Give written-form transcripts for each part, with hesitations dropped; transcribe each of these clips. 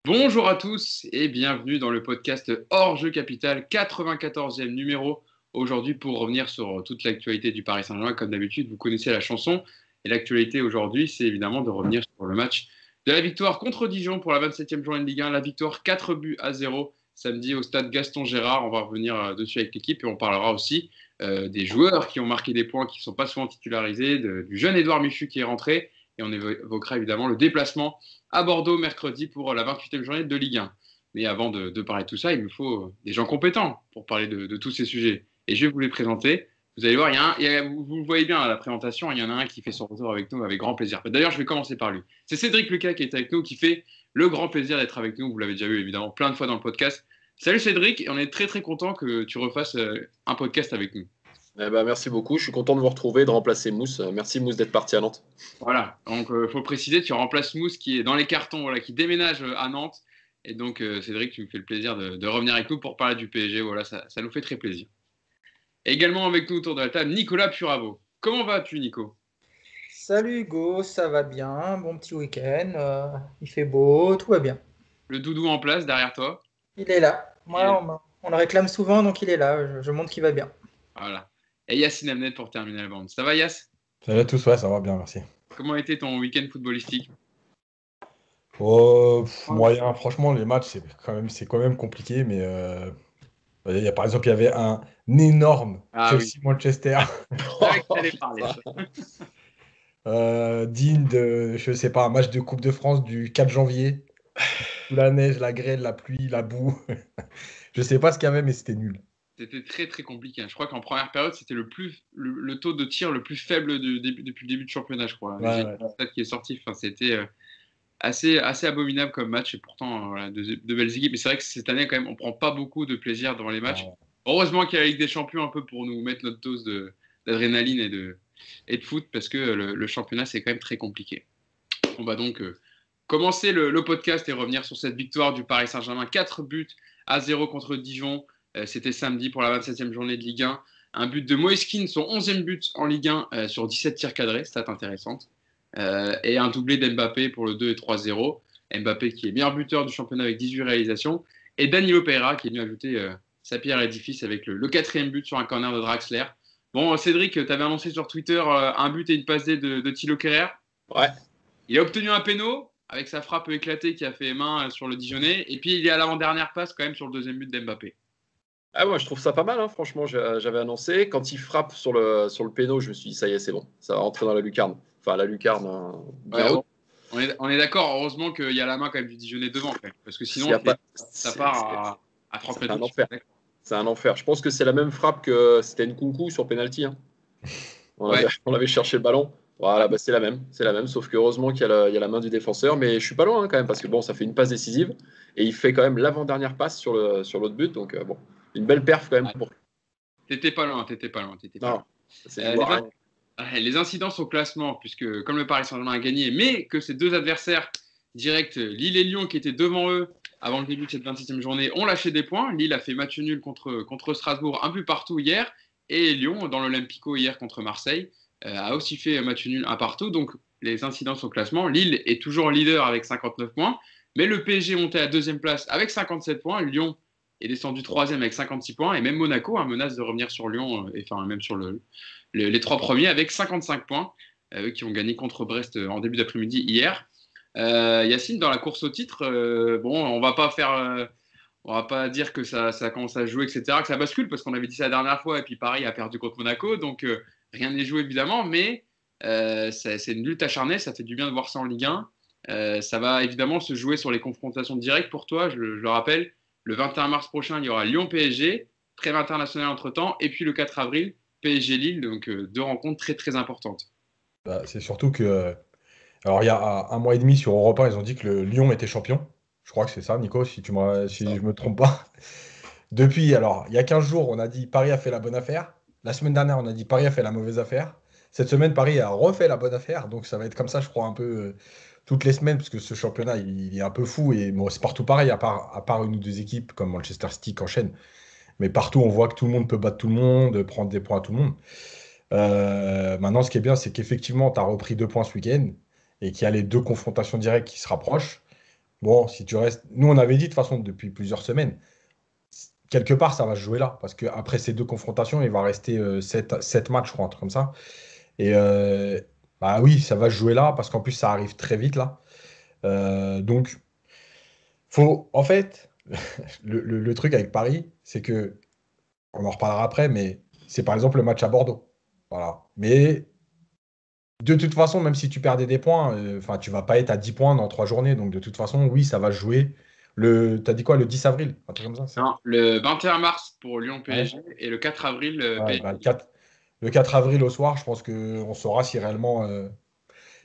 Bonjour à tous et bienvenue dans le podcast Hors Jeu Capital, 94e numéro aujourd'hui pour revenir sur toute l'actualité du Paris Saint-Germain. Comme d'habitude, vous connaissez la chanson et l'actualité aujourd'hui, c'est évidemment de revenir sur le match de la victoire contre Dijon pour la 27e journée de Ligue 1, la victoire 4-0 samedi au stade Gaston Gérard. On va revenir dessus avec l'équipe et on parlera aussi des joueurs qui ont marqué des points qui ne sont pas souvent titularisés, du jeune Édouard Michu qui est rentré et on évoquera évidemment le déplacement à Bordeaux mercredi pour la 28e journée de Ligue 1. Mais avant de parler de tout ça, il me faut des gens compétents pour parler de tous ces sujets. Et je vais vous les présenter. Vous allez voir, vous le voyez bien à la présentation, il y en a un qui fait son retour avec nous avec grand plaisir. D'ailleurs, je vais commencer par lui. C'est Cédric Lucas qui est avec nous, qui fait le grand plaisir d'être avec nous. Vous l'avez déjà vu évidemment plein de fois dans le podcast. Salut Cédric, et on est très très content que tu refasses un podcast avec nous. Merci beaucoup, je suis content de vous retrouver, de remplacer Mousse. Merci Mousse d'être parti à Nantes. Voilà, donc faut préciser, tu remplaces Mousse qui est dans les cartons, voilà, qui déménage à Nantes. Et donc Cédric, tu me fais le plaisir de revenir avec nous pour parler du PSG. Voilà, ça nous fait très plaisir. Et également avec nous autour de la table, Nicolas Puravo. Comment vas-tu, Nico? Salut Hugo, ça va bien, bon petit week-end, il fait beau, tout va bien. Le doudou en place derrière toi. Il est là, moi on le réclame souvent donc il est là, je montre qu'il va bien. Voilà. Et Yacine Amnet pour terminer la bande. Ça va Yass? Salut à tous, ouais, ça va bien, merci. Comment a été ton week-end footballistique? Moyen, franchement, les matchs, c'est quand même compliqué, mais par exemple, il y avait un énorme Chelsea-Manchester digne de, je sais pas, un match de Coupe de France du 4 janvier. Sous la neige, la grêle, la pluie, la boue. Je sais pas ce qu'il y avait, mais c'était nul. C'était très très compliqué. Je crois qu'en première période, c'était le taux de tir le plus faible depuis le début du championnat, je crois. Ouais, J'ai ouais. le stade qui est sorti. Enfin, c'était assez assez abominable comme match et pourtant voilà, de belles équipes. Et c'est vrai que cette année, quand même, on prend pas beaucoup de plaisir devant les matchs. Ouais. Heureusement qu'il y a la Ligue des Champions un peu pour nous mettre notre dose d'adrénaline et de foot parce que le championnat, c'est quand même très compliqué. On va donc commencer le podcast et revenir sur cette victoire du Paris Saint-Germain. 4-0 contre Dijon. C'était samedi pour la 27e journée de Ligue 1. Un but de Moise Kean, son 11e but en Ligue 1 sur 17 tirs cadrés, stat intéressante. Et un doublé d'Mbappé pour le 2 et 3-0. Mbappé qui est meilleur buteur du championnat avec 18 réalisations. Et Danilo Pereira qui est venu ajouter sa pierre à l'édifice avec le 4e but sur un corner de Draxler. Bon, Cédric, tu avais annoncé sur Twitter un but et une passe D de Thilo Kehrer. Ouais. Il a obtenu un péno avec sa frappe éclatée qui a fait main sur le Dijonais. Et puis il est à l'avant-dernière passe quand même sur le 2e but d'Mbappé. Ah ouais, je trouve ça pas mal, hein, franchement, j'avais annoncé. Quand il frappe sur le péno, je me suis dit, ça y est, c'est bon, ça va rentrer dans la lucarne. Enfin, la lucarne, bien haute. On est d'accord, heureusement qu'il y a la main quand même du Dijonais devant. Quand même, parce que sinon, ça part à 30 mètres. C'est un enfer. C'est un enfer. Je pense que c'est la même frappe que c'était Nkunku sur penalty. Hein. On avait cherché le ballon. Voilà, c'est la même, sauf que heureusement qu'il y a la main du défenseur, mais je suis pas loin hein, quand même, parce que bon, ça fait une passe décisive, et il fait quand même l'avant-dernière passe sur l'autre but, donc bon, une belle perf quand même. T'étais pas loin. Les incidences au classement, puisque comme le Paris Saint-Germain a gagné, mais que ces deux adversaires directs, Lille et Lyon, qui étaient devant eux avant le début de cette 27e journée, ont lâché des points. Lille a fait match nul contre Strasbourg, un but partout hier, et Lyon, dans l'Olympico hier contre Marseille, a aussi fait match nul, un partout. Donc les incidences au classement, Lille est toujours leader avec 59 points, mais le PSG est monté à 2e place avec 57 points, Lyon est descendu 3e avec 56 points, et même Monaco menace de revenir sur Lyon, enfin même sur les 3 premiers avec 55 points, eux qui ont gagné contre Brest en début d'après-midi hier. Yacine, dans la course au titre, on va pas dire que ça commence à jouer, etc., que ça bascule, parce qu'on avait dit ça la dernière fois, et puis Paris a perdu contre Monaco, donc rien n'est joué évidemment, mais c'est une lutte acharnée, ça fait du bien de voir ça en Ligue 1. Ça va évidemment se jouer sur les confrontations directes pour toi, je le rappelle. Le 21 mars prochain, il y aura Lyon-PSG, trêve internationale entre-temps, et puis le 4 avril, PSG-Lille, donc 2 rencontres très très importantes. C'est surtout que, alors il y a un mois et demi sur Europe 1, ils ont dit que le Lyon était champion. Je crois que c'est ça, Nico, si je me trompe pas. Depuis, alors, il y a 15 jours, on a dit Paris a fait la bonne affaire. La semaine dernière, on a dit Paris a fait la mauvaise affaire. Cette semaine, Paris a refait la bonne affaire. Donc ça va être comme ça, je crois, un peu toutes les semaines, parce que ce championnat, il est un peu fou. Et bon, c'est partout pareil, à part une ou deux équipes comme Manchester City qui enchaînent. Mais partout, on voit que tout le monde peut battre tout le monde, prendre des points à tout le monde. Maintenant, ce qui est bien, c'est qu'effectivement, tu as repris 2 points ce week-end et qu'il y a les 2 confrontations directes qui se rapprochent. bon, si tu restes. Nous, on avait dit de toute façon depuis plusieurs semaines, quelque part, ça va se jouer là. Parce qu'après ces deux confrontations, il va rester 7 matchs, je crois, un truc comme ça. Et bah oui, ça va se jouer là, parce qu'en plus, ça arrive très vite là. Donc, en fait, le truc avec Paris, c'est que, on en reparlera après, mais c'est par exemple le match à Bordeaux. Voilà. Mais de toute façon, même si tu perdais des points, enfin, tu vas pas être à 10 points dans 3 journées. Donc, de toute façon, oui, ça va se jouer. T'as dit quoi, le 10 avril? Un truc comme ça, c'est ça. Non, le 21 mars pour Lyon Ouais. PSG et le 4 avril Ouais, PSG. bah, le 4 avril au soir, je pense qu'on saura si réellement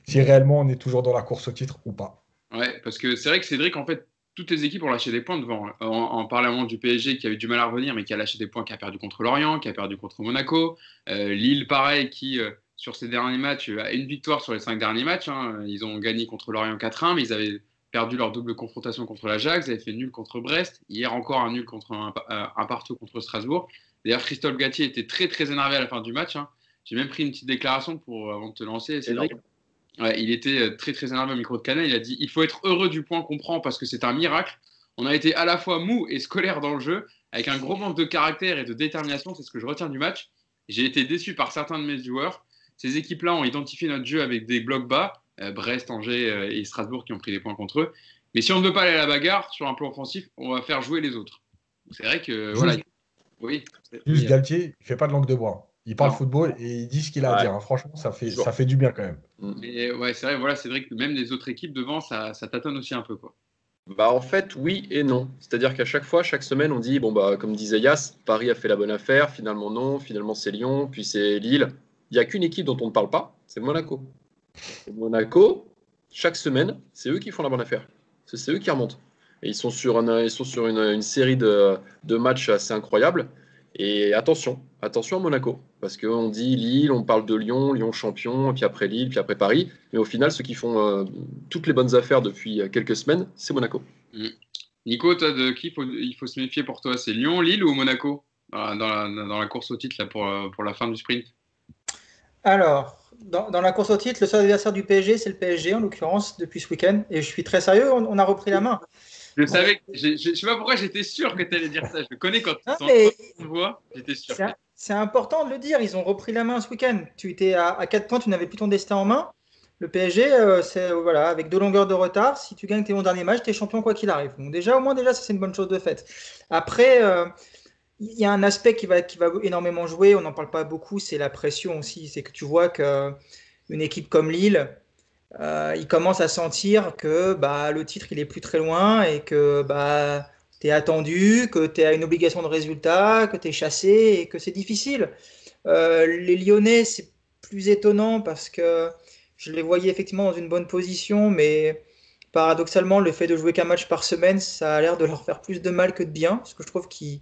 on est toujours dans la course au titre ou pas. Ouais, parce que c'est vrai que Cédric, en fait, toutes les équipes ont lâché des points devant. En parlant du PSG qui a eu du mal à revenir, mais qui a lâché des points, qui a perdu contre Lorient, qui a perdu contre Monaco. Lille, pareil, qui, sur ses derniers matchs, a une victoire sur les 5 derniers matchs, hein. Ils ont gagné contre Lorient 4-1, mais ils avaient perdu leur double confrontation contre l'Ajax. Ils avaient fait nul contre Brest. Hier encore un nul contre un partout contre Strasbourg. D'ailleurs, Christophe Galtier était très, très énervé à la fin du match, hein. J'ai même pris une petite déclaration avant de te lancer, Cédric. Ouais, il était très très énervé au micro de Canal. Il a dit: il faut être heureux du point qu'on prend parce que c'est un miracle. On a été à la fois mou et scolaire dans le jeu, avec un gros manque de caractère et de détermination. C'est ce que je retiens du match. J'ai été déçu par certains de mes joueurs. Ces équipes-là ont identifié notre jeu avec des blocs bas, Brest, Angers et Strasbourg qui ont pris des points contre eux. Mais si on ne veut pas aller à la bagarre sur un plan offensif, on va faire jouer les autres. C'est vrai que voilà. Juste, Oui. juste Oui. Galtier, il fait pas de langue de bois. Il parle Non. football et il dit ce qu'il a à Ouais, dire, hein. Franchement, ça fait, toujours. ça fait du bien quand même. Mais ouais, c'est vrai. Voilà, c'est vrai que même les autres équipes devant, ça tâtonne aussi un peu, quoi. Bah en fait, oui et non. C'est-à-dire qu'à chaque fois, chaque semaine, on dit, bon bah comme disait Yas, Paris a fait la bonne affaire, finalement non, finalement c'est Lyon, puis c'est Lille. Il n'y a qu'une équipe dont on ne parle pas, c'est Monaco. Et Monaco, chaque semaine, c'est eux qui font la bonne affaire. C'est eux qui remontent. Et ils sont sur une série de matchs assez incroyables. Et attention à Monaco. Parce qu'on dit Lille, on parle de Lyon, Lyon champion, et puis après Lille, puis après Paris. Mais au final, ceux qui font toutes les bonnes affaires depuis quelques semaines, c'est Monaco. Mm. Nico, toi, de qui il faut se méfier pour toi? C'est Lyon, Lille ou Monaco dans la course au titre là, pour la fin du sprint? Alors, dans la course au titre, le seul adversaire du PSG, c'est le PSG, en l'occurrence, depuis ce week-end. Et je suis très sérieux, on a repris la main. Je Donc, savais, je sais pas pourquoi j'étais sûr que tu allais dire ça. Je le connais quand non, ils mais sont voix, j'étais sûr. c'est important de le dire, ils ont repris la main ce week-end. Tu étais à 4 points, tu n'avais plus ton destin en main. Le PSG, voilà, avec 2 longueurs de retard, si tu gagnes tes 11 derniers matchs, tu es champion quoi qu'il arrive. Donc déjà, au moins, déjà, ça c'est une bonne chose de faite. Après, il y a un aspect qui va énormément jouer, on n'en parle pas beaucoup, c'est la pression aussi. C'est que tu vois qu'une équipe comme Lille, il commence à sentir que bah, le titre il est plus très loin et que bah, tu es attendu, que tu as une obligation de résultat, que tu es chassé et que c'est difficile. Les Lyonnais, c'est plus étonnant parce que je les voyais effectivement dans une bonne position, mais paradoxalement, le fait de jouer qu'un match par semaine, ça a l'air de leur faire plus de mal que de bien, parce que je trouve qu'ils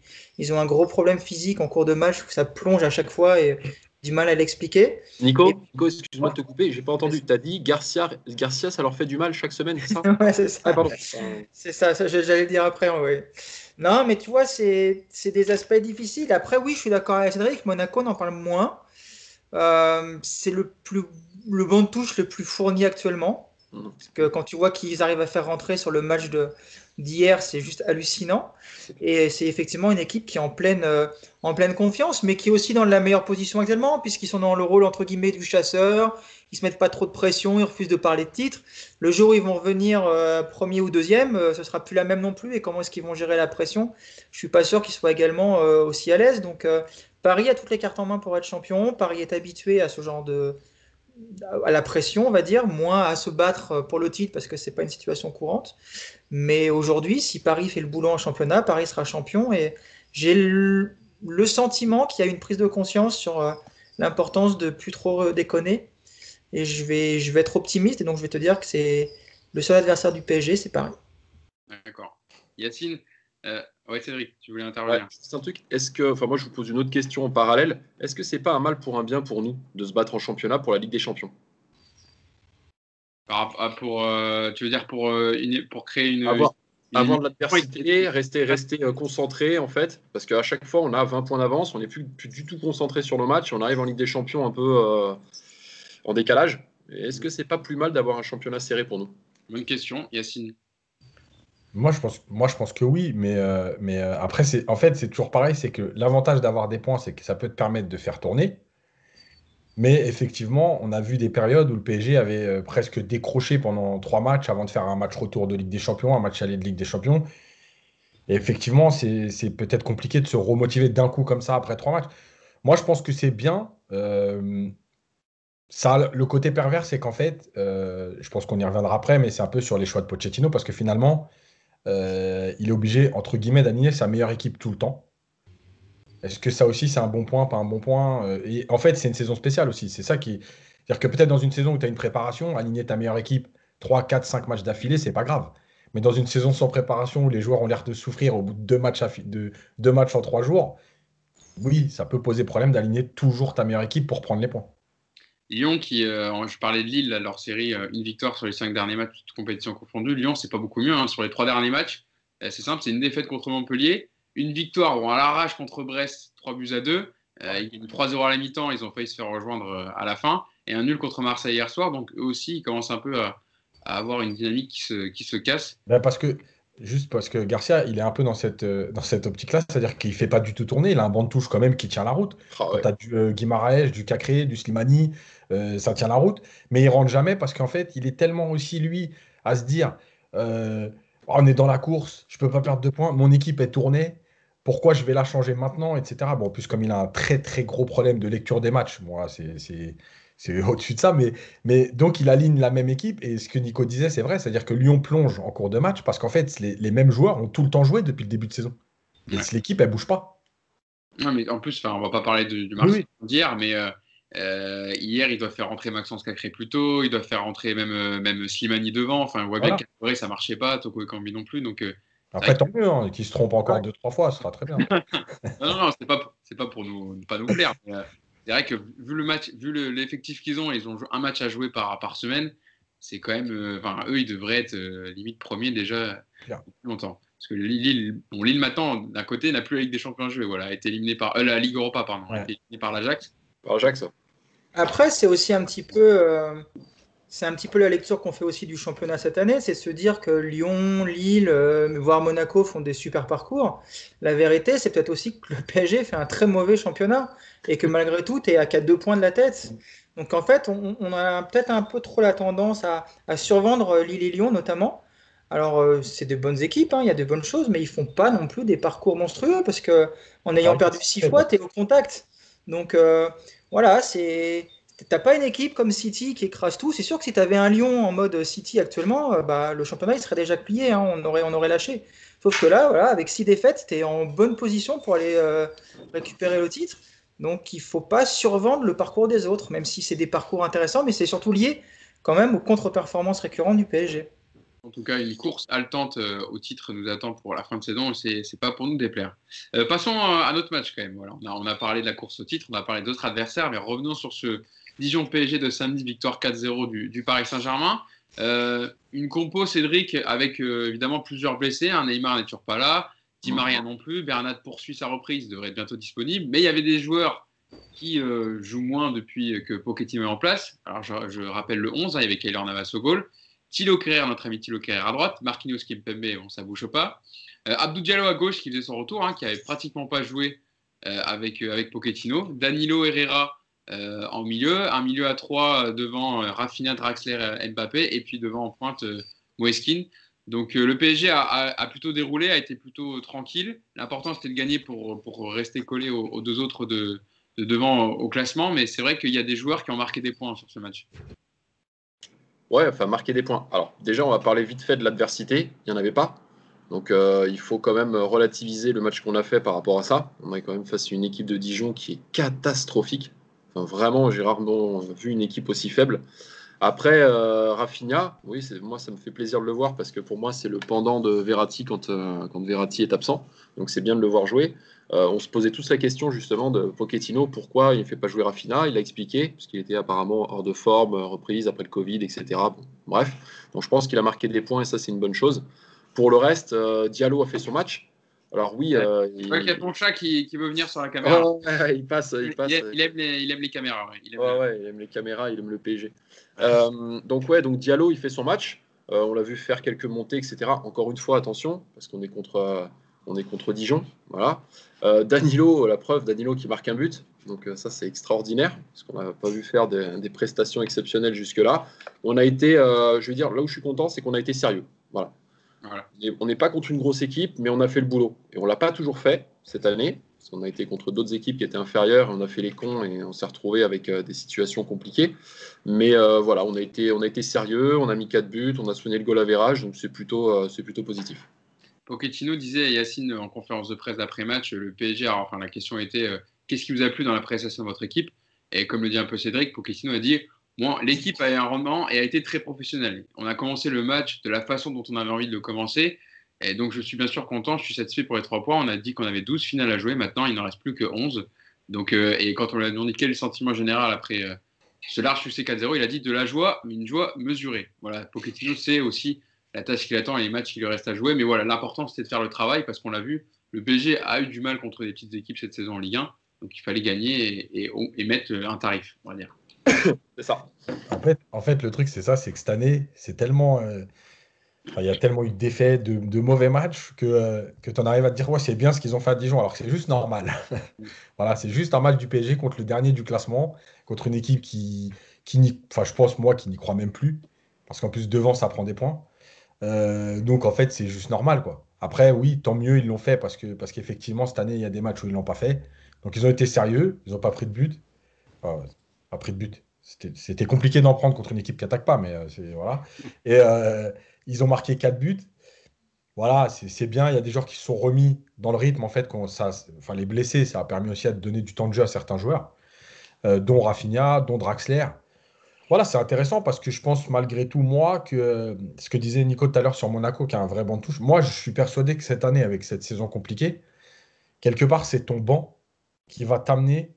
ont un gros problème physique en cours de match, que ça plonge à chaque fois et du mal à l'expliquer. Et Nico, excuse-moi de te couper, j'ai pas entendu. Tu as dit Garcia, ça leur fait du mal chaque semaine, c'est ça? ouais, c'est Ah, ça. pardon. C'est ça, j'allais le dire après, oui. Non, mais tu vois, c'est des aspects difficiles. Après, oui, je suis d'accord avec Cédric, Monaco, on en parle moins. C'est le banc de touche le plus fourni actuellement. Parce que quand tu vois qu'ils arrivent à faire rentrer sur le match d'hier, c'est juste hallucinant. Et c'est effectivement une équipe qui est en pleine confiance, mais qui est aussi dans la meilleure position actuellement, puisqu'ils sont dans le rôle entre guillemets du chasseur. Ils se mettent pas trop de pression, ils refusent de parler de titre. Le jour où ils vont revenir premier ou deuxième, ce sera plus la même non plus. Et comment est-ce qu'ils vont gérer la pression? Je suis pas sûr qu'ils soient également aussi à l'aise. Donc Paris a toutes les cartes en main pour être champion. Paris est habitué à ce genre à la pression, on va dire, moins à se battre pour le titre parce que c'est pas une situation courante. Mais aujourd'hui, si Paris fait le boulot en championnat, Paris sera champion et j'ai le sentiment qu'il y a une prise de conscience sur l'importance de plus trop déconner. Et je vais être optimiste et donc je vais te dire que c'est le seul adversaire du PSG, c'est Paris. D'accord. Yacine, ouais, Cédric, tu voulais Ouais, intervenir. c'est un truc. Moi, je vous pose une autre question en parallèle. Est-ce que c'est pas un mal pour un bien pour nous de se battre en championnat pour la Ligue des Champions? Tu veux dire pour créer Avoir, une- avoir de l'adversité, rester concentré en fait, parce qu'à chaque fois on a 20 points d'avance, on n'est plus du tout concentré sur le match, on arrive en Ligue des Champions un peu en décalage. Est-ce que c'est pas plus mal d'avoir un championnat serré pour nous? Bonne question, Yacine. je pense que oui, mais après, en fait, c'est toujours pareil, c'est que l'avantage d'avoir des points, c'est que ça peut te permettre de faire tourner. Mais effectivement, on a vu des périodes où le PSG avait presque décroché pendant 3 matchs avant de faire un match retour de Ligue des Champions, un match aller de Ligue des Champions. Et effectivement, c'est peut-être compliqué de se remotiver d'un coup comme ça après 3 matchs. Moi, je pense que c'est bien. Ça, le côté pervers, c'est qu'en fait, je pense qu'on y reviendra après, mais c'est un peu sur les choix de Pochettino, parce que finalement, il est obligé, entre guillemets, d'aligner sa meilleure équipe tout le temps. Est-ce que ça aussi, c'est un bon point, pas un bon point? Et en fait, c'est une saison spéciale aussi. C'est ça qui. C'est-à-dire que peut-être dans une saison où tu as une préparation, aligner ta meilleure équipe 3, 4, 5 matchs d'affilée, c'est pas grave. Mais dans une saison sans préparation où les joueurs ont l'air de souffrir au bout de 2 matchs, de 2 matchs en 3 jours, oui, ça peut poser problème d'aligner toujours ta meilleure équipe pour prendre les points. Lyon, je parlais de Lille, là, leur série, une victoire sur les 5 derniers matchs, toutes compétitions confondues. Lyon, c'est pas beaucoup mieux. Hein. Sur les 3 derniers matchs, c'est simple, c'est une défaite contre Montpellier, une victoire à l'arrache contre Brest, 3-2. Ils gagnent 3-0 à la mi-temps, ils ont failli se faire rejoindre à la fin. Et un nul contre Marseille hier soir. Donc eux aussi, ils commencent un peu à avoir une dynamique qui se casse. Ben, juste parce que Garcia, il est un peu dans cette optique-là, c'est-à-dire qu'il ne fait pas du tout tourner, il a un banc de touche quand même qui tient la route. Ah Quand ouais. tu as du Guimaraes, du Cacré, du Slimani, ça tient la route, mais il rentre jamais parce qu'en fait, il est tellement aussi, lui, à se dire on est dans la course, je peux pas perdre 2 points, mon équipe est tournée, pourquoi je vais la changer maintenant, etc. Bon, en plus, comme il a un très très gros problème de lecture des matchs, moi, c'est au-dessus de ça, mais donc, il aligne la même équipe. Et ce que Nico disait, c'est vrai. C'est-à-dire que Lyon plonge en cours de match parce qu'en fait, les mêmes joueurs ont tout le temps joué depuis le début de saison. Et Ouais. l'équipe, elle bouge pas. Non, mais en plus, on va pas parler du Oui, match oui. d'hier, mais hier, ils doivent faire rentrer Maxence Cacré plus tôt, ils doivent faire rentrer même Slimani devant. Enfin, on voit bien Voilà. qu'à ça marchait pas, Toko Ekambi non plus. Donc, c'est vrai Après, tant mieux. Hein, qu'il se trompe encore 2, 3 fois, ce sera très bien. non, c'est pas pour nous, pas nous plaire. Mais, c'est vrai que vu le match, l'effectif qu'ils ont, ils ont un match à jouer par semaine. C'est quand même, enfin, eux, ils devraient être limite premiers déjà Clair. depuis longtemps. Parce que Lille maintenant, d'un côté, n'a plus la Ligue des Champions à jouer. Voilà, a été éliminé par la Ligue Europa, pardon, a Ouais. été éliminé par l'Ajax. Par Jacques, ça. Après, c'est aussi un petit peu, c'est un petit peu la lecture qu'on fait aussi du championnat cette année, c'est se dire que Lyon, Lille, voire Monaco font des super parcours. La vérité, c'est peut-être aussi que le PSG fait un très mauvais championnat et que malgré tout, tu es à 2 points de la tête. Donc en fait, on a peut-être un peu trop la tendance à survendre Lille et Lyon notamment. Alors, c'est des bonnes équipes, hein, il y a de bonnes choses, mais ils font pas non plus des parcours monstrueux parce que en C'est ayant vrai que perdu c'est 6 faible. fois, tu es au contact. Donc voilà, t'as pas une équipe comme City qui écrase tout. C'est sûr que si tu avais un Lyon en mode City actuellement, bah, le championnat il serait déjà plié, hein, on aurait lâché. Sauf que là, voilà, avec 6 défaites, tu es en bonne position pour aller récupérer le titre. Donc il faut pas survendre le parcours des autres, même si c'est des parcours intéressants, mais c'est surtout lié quand même aux contre-performances récurrentes du PSG. En tout cas, une course haletante au titre nous attend pour la fin de saison. C'est pas pour nous déplaire. Passons à notre match quand même. Voilà, on a parlé de la course au titre, on a parlé d'autres adversaires, mais revenons sur ce Dijon PSG de samedi, victoire 4-0 du Paris Saint-Germain. Une compo, Cédric, avec évidemment plusieurs blessés. Neymar n'est toujours pas là, Di Maria non plus. Bernat poursuit sa reprise, devrait être bientôt disponible. Mais il y avait des joueurs qui jouent moins depuis que Pochettino est en place. Alors je rappelle le 11, il y avait Keylor Navas au goal. Thilo Kehrer, notre ami Thilo Kehrer à droite, Marquinhos Kimpembe, bon, ça bouge pas. Abdou Diallo à gauche qui faisait son retour, qui avait pratiquement pas joué avec Pochettino. Danilo Herrera en milieu, un milieu à 3 devant Rafinha, Draxler, Mbappé, et puis devant en pointe Moeskin. Donc le PSG a plutôt déroulé, a été plutôt tranquille. L'important c'était de gagner pour rester collé aux deux autres de devant au classement, mais c'est vrai qu'il y a des joueurs qui ont marqué des points sur ce match. Ouais, enfin, marquer des points. Alors, déjà, on va parler vite fait de l'adversité. Il n'y en avait pas. Donc, il faut quand même relativiser le match qu'on a fait par rapport à ça. On est quand même face à une équipe de Dijon qui est catastrophique. Enfin, vraiment, j'ai rarement vu une équipe aussi faible. Après, Rafinha, oui, moi, ça me fait plaisir de le voir parce que pour moi, c'est le pendant de Verratti quand Verratti est absent. Donc, c'est bien de le voir jouer. On se posait tous la question justement de Pochettino, pourquoi il ne fait pas jouer Rafinha. Il a expliqué, parce qu'il était apparemment hors de forme, reprise après le Covid, etc. Bon, bref, donc je pense qu'il a marqué des points et ça, c'est une bonne chose. Pour le reste, Diallo a fait son match. Alors oui, Je vois qu'il y a ton chat qui veut venir sur la caméra. il passe. Il aime les caméras. Ouais. Il aime les caméras, il aime le PSG. Donc Diallo, il fait son match. On l'a vu faire quelques montées, etc. Encore une fois, attention, parce qu'on est contre Dijon. Voilà. Danilo, la preuve, Danilo qui marque un but. Donc ça, c'est extraordinaire, parce qu'on n'a pas vu faire des prestations exceptionnelles jusque-là. On a été, je veux dire, là où je suis content, c'est qu'on a été sérieux. Voilà. On n'est pas contre une grosse équipe, mais on a fait le boulot. Et on ne l'a pas toujours fait cette année, parce qu'on a été contre d'autres équipes qui étaient inférieures, on a fait les cons et on s'est retrouvé avec des situations compliquées. Mais voilà, on a été sérieux, on a mis 4 buts, on a soigné le goal average, donc c'est plutôt positif. Pochettino disait à Yacine en conférence de presse d'après-match, le PSG, enfin la question était qu'est-ce qui vous a plu dans la prestation de votre équipe? Et comme le dit un peu Cédric, Pochettino a dit l'équipe a eu un rendement et a été très professionnelle. On a commencé le match de la façon dont on avait envie de le commencer. Et donc, je suis bien sûr content, je suis satisfait pour les 3 points. On a dit qu'on avait 12 finales à jouer. Maintenant, il n'en reste plus que 11. Donc, et quand on lui a demandé quel est le sentiment général après ce large succès 4-0, il a dit de la joie, mais une joie mesurée. Voilà, Pochettino sait aussi la tâche qu'il attend et les matchs qu'il lui reste à jouer. Mais voilà, l'important, c'était de faire le travail parce qu'on l'a vu, le PSG a eu du mal contre des petites équipes cette saison en Ligue 1. Donc, il fallait gagner et mettre un tarif, on va dire. C'est ça. En fait, le truc, c'est ça, c'est que cette année, c'est tellement. Il y a tellement eu de défaites, de mauvais matchs que tu en arrives à te dire, ouais, c'est bien ce qu'ils ont fait à Dijon, alors que c'est juste normal. Voilà, c'est juste un match du PSG contre le dernier du classement, contre une équipe enfin, je pense, moi, qui n'y croit même plus, parce qu'en plus, devant, ça prend des points. Donc, en fait, c'est juste normal, quoi. Après, oui, tant mieux, ils l'ont fait, parce qu'effectivement, cette année, il y a des matchs où ils ne l'ont pas fait. Donc, ils ont été sérieux, ils n'ont pas pris de but. Enfin, pas pris de but. C'était compliqué d'en prendre contre une équipe qui n'attaque pas, mais voilà. Et ils ont marqué 4 buts. Voilà, c'est bien. Il y a des joueurs qui se sont remis dans le rythme. En fait, enfin, les blessés, ça a permis aussi de donner du temps de jeu à certains joueurs, dont Rafinha, dont Draxler. Voilà, c'est intéressant parce que je pense malgré tout, moi, que ce que disait Nico tout à l'heure sur Monaco, qui a un vrai banc de touche, moi, je suis persuadé que cette année, avec cette saison compliquée, quelque part, c'est ton banc qui va t'amener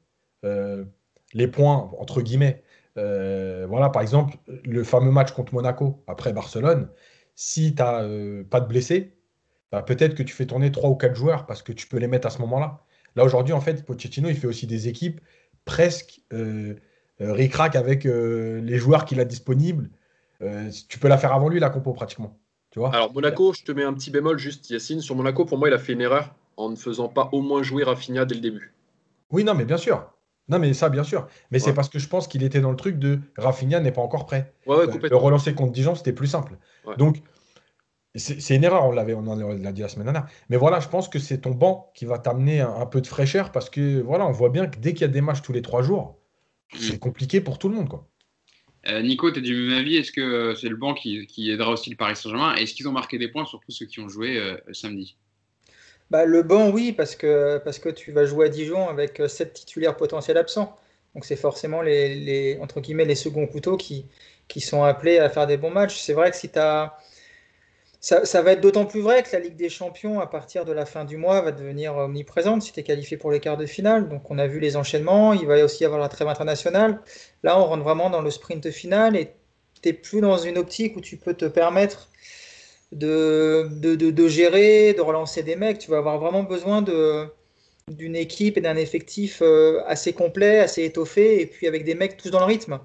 les points, entre guillemets. Voilà, par exemple, le fameux match contre Monaco après Barcelone, si tu n'as pas de blessés, bah, peut-être que tu fais tourner 3 ou 4 joueurs parce que tu peux les mettre à ce moment-là. Là, aujourd'hui, en fait, Pochettino, il fait aussi des équipes presque ric-rac avec les joueurs qu'il a disponibles. Tu peux la faire avant lui, la compo, pratiquement. Tu vois? Alors, Monaco, je te mets un petit bémol juste, Yacine. Sur Monaco, pour moi, il a fait une erreur en ne faisant pas au moins jouer Rafinha dès le début. Oui, non, mais bien sûr. Non, mais ça, bien sûr. Mais c'est Ouais. parce que je pense qu'il était dans le truc de Rafinha n'est pas encore prêt. Ouais, Le complètement. relancer contre Dijon, c'était plus simple. Ouais. Donc, c'est une erreur, on en l'a dit la semaine dernière. Mais voilà, je pense que c'est ton banc qui va t'amener un peu de fraîcheur parce que voilà, on voit bien que dès qu'il y a des matchs tous les 3 jours, c'est compliqué pour tout le monde, quoi. Nico, tu es du même avis? Est-ce que c'est le banc qui aidera aussi le Paris Saint-Germain? Est-ce qu'ils ont marqué des points, surtout ceux qui ont joué samedi? Bah, le banc, oui, parce que tu vas jouer à Dijon avec 7 titulaires potentiels absents. Donc c'est forcément entre guillemets, les seconds couteaux qui sont appelés à faire des bons matchs. C'est vrai que si t'as, ça va être d'autant plus vrai que la Ligue des Champions, à partir de la fin du mois, va devenir omniprésente si tu es qualifié pour les quarts de finale. Donc on a vu les enchaînements, il va aussi y avoir la trêve internationale. Là, on rentre vraiment dans le sprint final et tu n'es plus dans une optique où tu peux te permettre de gérer, de relancer des mecs. Tu vas avoir vraiment besoin d'une équipe et d'un effectif assez complet, assez étoffé, et puis avec des mecs tous dans le rythme.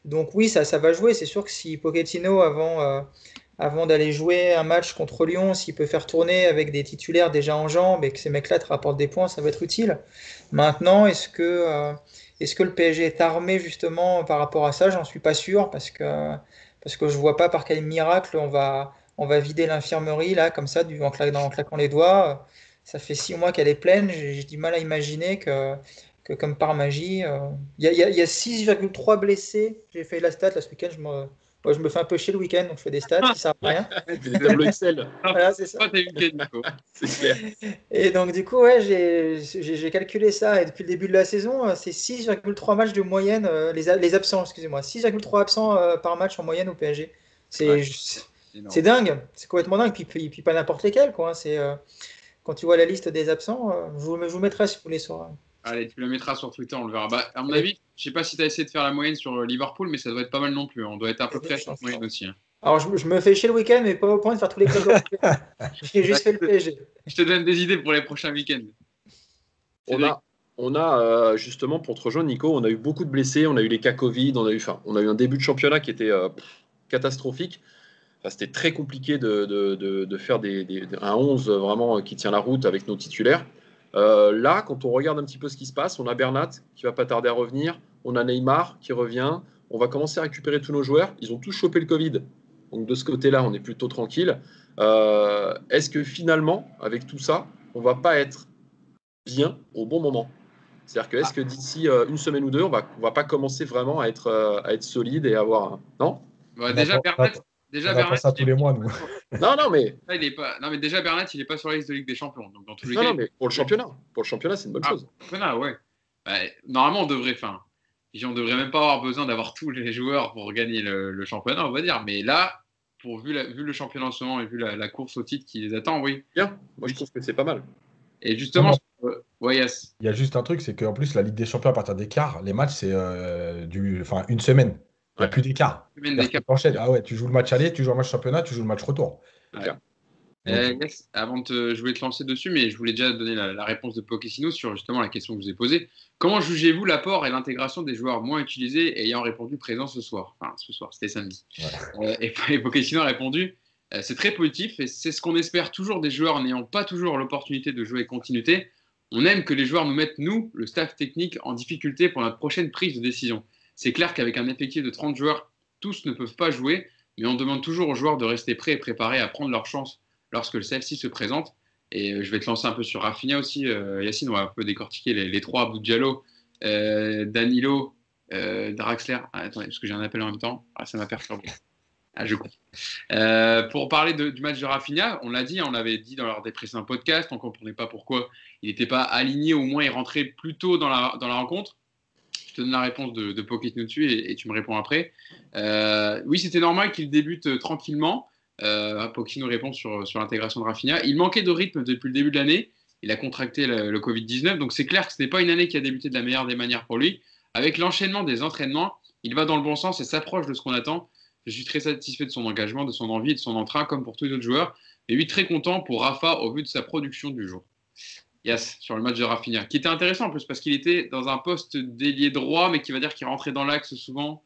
Donc oui, ça va jouer. C'est sûr que si Pochettino, avant d'aller jouer un match contre Lyon, s'il peut faire tourner avec des titulaires déjà en jambes et que ces mecs-là te rapportent des points, ça va être utile. Maintenant, est-ce que le PSG est armé justement par rapport à ça? J'en suis pas sûr parce que je vois pas par quel miracle on va vider l'infirmerie là comme ça en claquant les doigts. Ça fait 6 mois qu'elle est pleine. J'ai du mal à imaginer que comme par magie, il y a 6,3 blessés. J'ai fait la stat là, ce week-end. Je me fais un peu chier le week-end, donc je fais des stats qui servent à rien. Des tableaux Excel. Voilà, c'est ça. Toi, t'as eu le Nico. C'est clair. Et donc, du coup, ouais, j'ai calculé ça. Et depuis le début de la saison, c'est 6,3 matchs de moyenne, les absents, excusez-moi. 6,3 absents par match en moyenne au PSG. Ouais, C'est dingue. C'est complètement dingue. Puis pas n'importe lesquels, quoi. Quand tu vois la liste des absents, je vous mettrai si vous voulez sur. Allez, tu la mettras sur Twitter, on le verra. Bah, à mon avis, je sais pas si tu as essayé de faire la moyenne sur Liverpool, mais ça doit être pas mal non plus. On doit être à peu près à cette moyenne aussi. Hein. Alors, je me fais chier le week-end, mais pas au point de faire tous les clubs européens. J'ai juste fait le PSG. Je te donne des idées pour les prochains week-ends. On a justement, pour te rejoindre, Nico, on a eu beaucoup de blessés, on a eu les cas Covid, on a eu un début de championnat qui était catastrophique. c'était très compliqué de faire un 11 vraiment qui tient la route avec nos titulaires. Là, quand on regarde un petit peu ce qui se passe, on a Bernat qui va pas tarder à revenir, on a Neymar qui revient, on va commencer à récupérer tous nos joueurs. Ils ont tous chopé le Covid, donc de ce côté-là, on est plutôt tranquille. Est-ce que finalement, avec tout ça, on va pas être bien au bon moment? C'est-à-dire que est-ce que d'ici une semaine ou deux, on va pas commencer vraiment à être solide et avoir un... Non? Déjà, Bernat, ça tous les mois, nous. Non, mais... Non, mais déjà, Bernat, il n'est pas sur la liste de Ligue des Champions. Donc, dans tous les non, cas, non, mais pour le championnat, c'est une bonne chose. Championnat, ouais. Bah, normalement, on devrait même pas avoir besoin d'avoir tous les joueurs pour gagner le championnat, on va dire. Mais là, vu le championnat en ce moment et vu la course au titre qui les attend, oui. Bien, moi je trouve que c'est pas mal. Et justement, yes. Il y a juste un truc, c'est qu'en plus, la Ligue des Champions, à partir des quarts, les matchs, c'est une semaine. Il n'y a plus d'écart. Ah ouais, tu joues le match aller, tu joues le match championnat, tu joues le match retour. Ouais. Avant je voulais te lancer dessus, mais je voulais déjà donner la réponse de Pochettino sur justement la question que je vous ai posée. Comment jugez-vous l'apport et l'intégration des joueurs moins utilisés ayant répondu présent ce soir? Enfin, ce soir, c'était samedi. Ouais. Et Pochettino a répondu c'est très positif et c'est ce qu'on espère toujours des joueurs n'ayant pas toujours l'opportunité de jouer continuité. On aime que les joueurs nous mettent, nous, le staff technique, en difficulté pour notre prochaine prise de décision. C'est clair qu'avec un effectif de 30 joueurs, tous ne peuvent pas jouer, mais on demande toujours aux joueurs de rester prêts et préparés à prendre leur chance lorsque celle-ci se présente. Et je vais te lancer un peu sur Rafinha aussi, Yacine, on va un peu décortiquer les trois, Abdou Diallo, Danilo, Draxler. Attendez, parce que j'ai un appel en même temps. Ça m'a perturbé. Je coupe. Pour parler du match de Rafinha, on l'a dit, on l'avait dit lors des précédents podcasts, on ne comprenait pas pourquoi il n'était pas aligné, au moins il rentrait plus tôt dans la rencontre. Je te donne la réponse de Pochettino dessus et tu me réponds après. Oui, c'était normal qu'il débute tranquillement. Pochettino répond sur l'intégration de Rafinha. Il manquait de rythme depuis le début de l'année. Il a contracté le Covid-19, donc c'est clair que ce n'est pas une année qui a débuté de la meilleure des manières pour lui. Avec l'enchaînement des entraînements, il va dans le bon sens et s'approche de ce qu'on attend. Je suis très satisfait de son engagement, de son envie et de son entrain, comme pour tous les autres joueurs. Et oui, très content pour Rafa au vu de sa production du jour. Yes, sur le match de Rafinha, qui était intéressant en plus parce qu'il était dans un poste d'ailier droit, mais qui va dire qu'il rentrait dans l'axe souvent.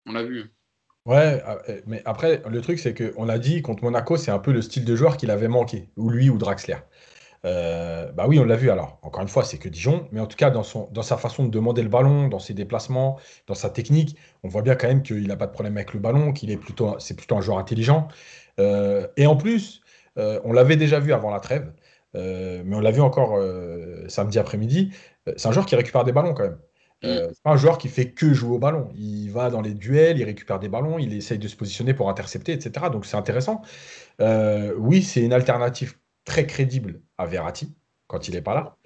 On l'a vu. Ouais, mais après, le truc, c'est qu'on l'a dit, contre Monaco, c'est un peu le style de joueur qu'il avait manqué, ou lui ou Draxler. Bah oui, on l'a vu alors. Encore une fois, c'est que Dijon, mais en tout cas, dans sa façon de demander le ballon, dans ses déplacements, dans sa technique, on voit bien quand même qu'il n'a pas de problème avec le ballon, c'est plutôt un joueur intelligent. Et en plus, on l'avait déjà vu avant la trêve, mais on l'a vu encore samedi après-midi. C'est un joueur qui récupère des ballons quand même. C'est pas un joueur qui fait que jouer au ballon. Il va dans les duels, il récupère des ballons, il essaye de se positionner pour intercepter, etc. Donc c'est intéressant. Oui, c'est une alternative très crédible à Verratti quand il n'est pas là.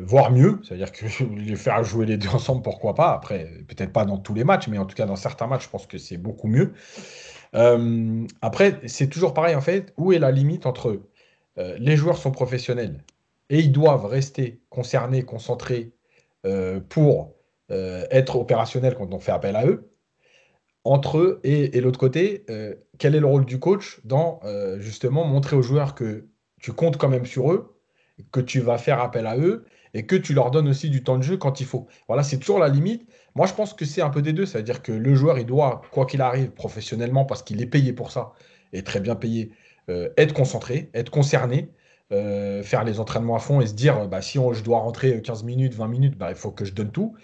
Voire mieux, c'est-à-dire que les faire jouer les deux ensemble, pourquoi pas. Après, peut-être pas dans tous les matchs, mais en tout cas dans certains matchs, je pense que c'est beaucoup mieux. Après, c'est toujours pareil en fait. Où est la limite entre les joueurs sont professionnels et ils doivent rester concernés, concentrés pour être opérationnels quand on fait appel à eux, entre eux et l'autre côté, quel est le rôle du coach dans justement montrer aux joueurs que tu comptes quand même sur eux, que tu vas faire appel à eux et que tu leur donnes aussi du temps de jeu quand il faut. Voilà, c'est toujours la limite. Moi, je pense que c'est un peu des deux. Ça veut dire que le joueur, il doit, quoi qu'il arrive, professionnellement, parce qu'il est payé pour ça, et très bien payé, être concentré, être concerné, faire les entraînements à fond et se dire, bah, si je dois rentrer 15 minutes, 20 minutes, bah, il faut que je donne tout.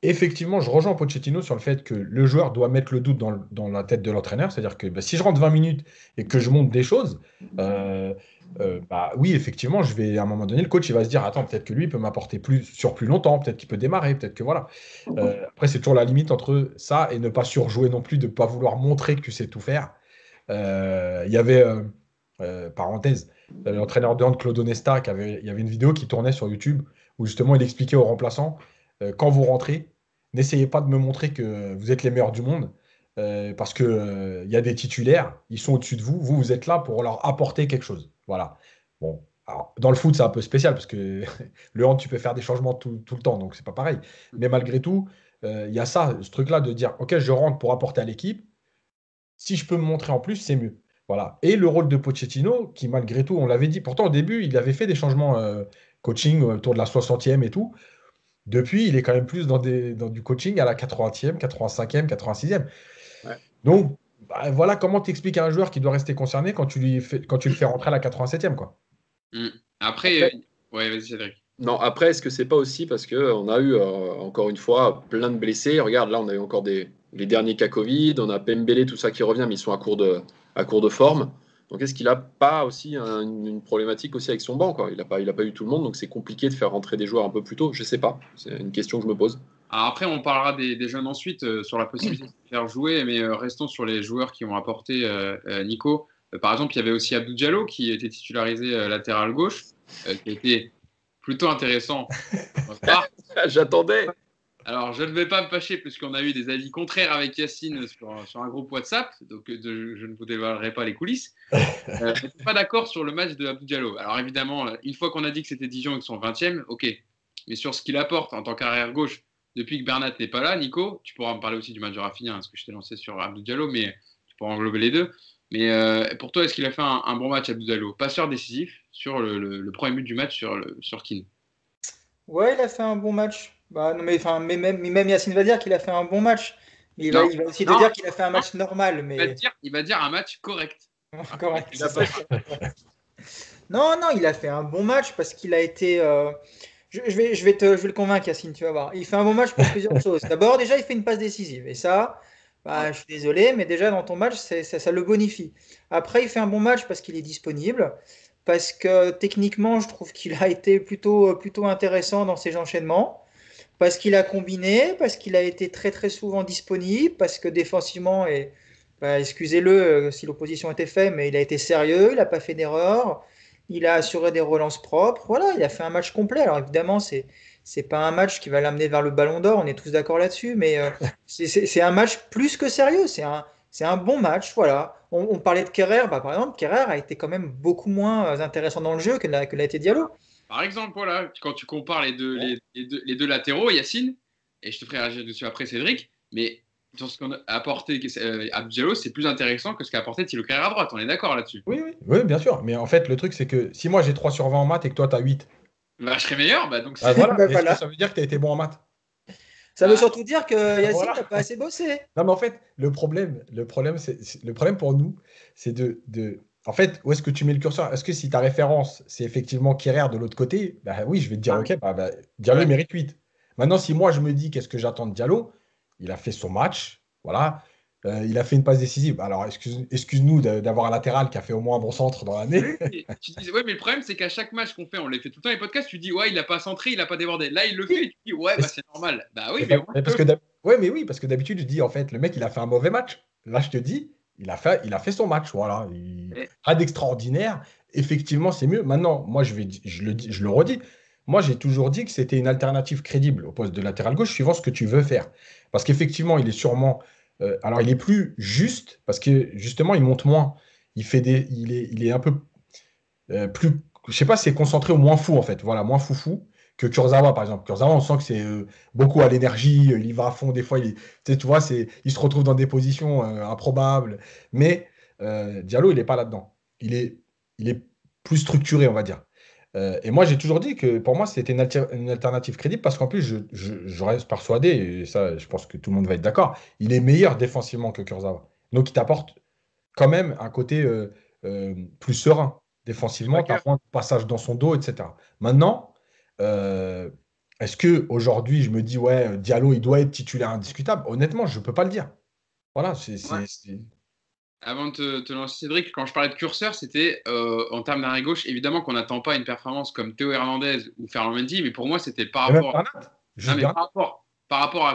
Effectivement, je rejoins Pochettino sur le fait que le joueur doit mettre le doute dans la tête de l'entraîneur. C'est-à-dire que si je rentre 20 minutes et que je monte des choses, bah oui, effectivement, à un moment donné, le coach il va se dire, attends, peut-être que lui peut m'apporter plus longtemps, peut-être qu'il peut démarrer, peut-être que voilà. Après, c'est toujours la limite entre ça et ne pas surjouer non plus, de ne pas vouloir montrer que tu sais tout faire. Il y avait, parenthèse, l'entraîneur de hand, Claude Onesta, il y avait une vidéo qui tournait sur YouTube où justement il expliquait aux remplaçants, quand vous rentrez, n'essayez pas de me montrer que vous êtes les meilleurs du monde, parce que y a des titulaires, ils sont au-dessus de vous, vous êtes là pour leur apporter quelque chose. Voilà. Bon, alors, dans le foot, c'est un peu spécial, parce que le hand, tu peux faire des changements tout le temps, donc c'est pas pareil. Mais malgré tout, il y a ça, ce truc-là de dire, ok, je rentre pour apporter à l'équipe, si je peux me montrer en plus, c'est mieux. Voilà. Et le rôle de Pochettino, qui malgré tout, on l'avait dit, pourtant au début, il avait fait des changements coaching autour de la 60e et tout. Depuis, il est quand même plus dans du coaching à la 80e, 85e, 86e. Ouais. Donc, Bah, voilà comment tu expliques à un joueur qui doit rester concerné quand tu le fais rentrer à la 87e, quoi. Après, ouais, vas-y, Cédric. Non, après, est-ce que c'est pas aussi parce qu'on a eu, encore une fois, plein de blessés. Regarde, là, on a eu encore les derniers cas Covid, on a Pembele, tout ça qui revient, mais ils sont à court de forme. Donc, est-ce qu'il n'a pas aussi une problématique aussi avec son banc, quoi? Il n'a pas eu tout le monde, donc c'est compliqué de faire rentrer des joueurs un peu plus tôt. Je sais pas. C'est une question que je me pose. Alors après, on parlera des jeunes ensuite sur la possibilité de faire jouer, mais restons sur les joueurs qui ont apporté Nico. Par exemple, il y avait aussi Abdou Diallo qui était titularisé latéral gauche, qui a été plutôt intéressant. J'attendais. Alors, je ne vais pas me fâcher puisqu'on a eu des avis contraires avec Yacine sur un groupe WhatsApp, donc je ne vous dévoilerai pas les coulisses. Je ne suis pas d'accord sur le match de Abdou Diallo. Alors évidemment, une fois qu'on a dit que c'était Dijon et qu'ils sont 20e, ok. Mais sur ce qu'il apporte en tant qu'arrière gauche, depuis que Bernat n'est pas là, Nico, tu pourras me parler aussi du match de Rafinha, parce que je t'ai lancé sur Abdou Diallo, mais tu pourras englober les deux. Mais pour toi, est-ce qu'il a fait un bon match, Abdou Diallo? Passeur décisif sur le premier but du match sur Keane. Ouais, il a fait un bon match. Bah, non, mais même Yacine va dire qu'il a fait un bon match. Mais il va aussi te dire qu'il a fait un match normal. Mais... Il va dire un match correct. Correct. Il a pas... Non, il a fait un bon match parce qu'il a été. Je vais le convaincre, Yacine, tu vas voir. Il fait un bon match pour plusieurs choses. D'abord, déjà, il fait une passe décisive. Et ça, je suis désolé, mais déjà, dans ton match, ça le bonifie. Après, il fait un bon match parce qu'il est disponible. Parce que techniquement, je trouve qu'il a été plutôt intéressant dans ses enchaînements. Parce qu'il a combiné, parce qu'il a été très très souvent disponible, parce que défensivement, excusez-le si l'opposition était faible, mais il a été sérieux, il n'a pas fait d'erreur, il a assuré des relances propres, voilà, il a fait un match complet. Alors évidemment, c'est pas un match qui va l'amener vers le Ballon d'Or, on est tous d'accord là-dessus, mais c'est un match plus que sérieux, c'est un bon match, voilà. On parlait de Kerrer, par exemple, Kerrer a été quand même beaucoup moins intéressant dans le jeu que l'a été Diallo. Par exemple, voilà, quand tu compares les deux latéraux, Yacine, et je te ferai réagir dessus après Cédric, mais sur ce qu'on a apporté Abdou Diallo, c'est plus intéressant que ce qu'a apporté Thilo Kehrer à droite. On est d'accord là-dessus? Oui, bien sûr. Mais en fait, le truc, c'est que si moi j'ai 3 sur 20 en maths et que toi tu as 8, bah, je serais meilleur. Bah, donc voilà. Bah, Est-ce voilà. que ça veut dire que tu as été bon en maths? Ça veut surtout dire que Yacine Voilà. n'a pas assez bossé. Non, mais en fait, le problème pour nous, c'est en fait, où est-ce que tu mets le curseur? Est-ce que si ta référence, c'est effectivement Kerrer de l'autre côté, bah oui, je vais te dire, ok, Diallo Ouais. mérite 8. Maintenant, si moi je me dis qu'est-ce que j'attends de Diallo, il a fait son match, voilà. Il a fait une passe décisive. Alors, excuse-nous d'avoir un latéral qui a fait au moins un bon centre dans l'année. Tu dis, ouais, mais le problème, c'est qu'à chaque match qu'on fait, on les fait tout le temps les podcasts, tu dis, ouais, il n'a pas centré, il n'a pas débordé. Là, il le fait, et tu dis, ouais, bah, c'est normal. Bah oui, mais au moins, Oui, parce que d'habitude, je dis, en fait, le mec, il a fait un mauvais match. Là, je te dis, il a fait son match. Voilà. Pas d'extraordinaire. Effectivement, c'est mieux. Maintenant, moi, je le redis. Moi, j'ai toujours dit que c'était une alternative crédible au poste de latéral gauche, suivant ce que tu veux faire. Parce qu'effectivement, il est sûrement. Alors, il est plus juste, parce que justement, il monte moins. Il est un peu plus. Je sais pas, c'est concentré au moins fou, en fait. Voilà, moins foufou que Kurzawa, par exemple. Kurzawa, on sent que c'est beaucoup à l'énergie, il y va à fond, des fois, tu vois, il se retrouve dans des positions improbables. Mais Diallo, il n'est pas là-dedans. Il est plus structuré, on va dire. Et moi, j'ai toujours dit que pour moi, c'était une alternative crédible parce qu'en plus, je reste persuadé, et ça, je pense que tout le monde va être d'accord, il est meilleur défensivement que Kurzawa. Donc, il t'apporte quand même un côté plus serein défensivement, tu as moins de passage dans son dos, etc. Maintenant, est-ce que aujourd'hui je me dis, ouais, Diallo, il doit être titulaire indiscutable? Honnêtement, je ne peux pas le dire. Voilà, avant de te lancer, Cédric, quand je parlais de curseur, c'était en termes d'arrêt gauche, évidemment qu'on n'attend pas une performance comme Théo Hernandez ou Ferland Mendy, mais pour moi, c'était par rapport par rapport à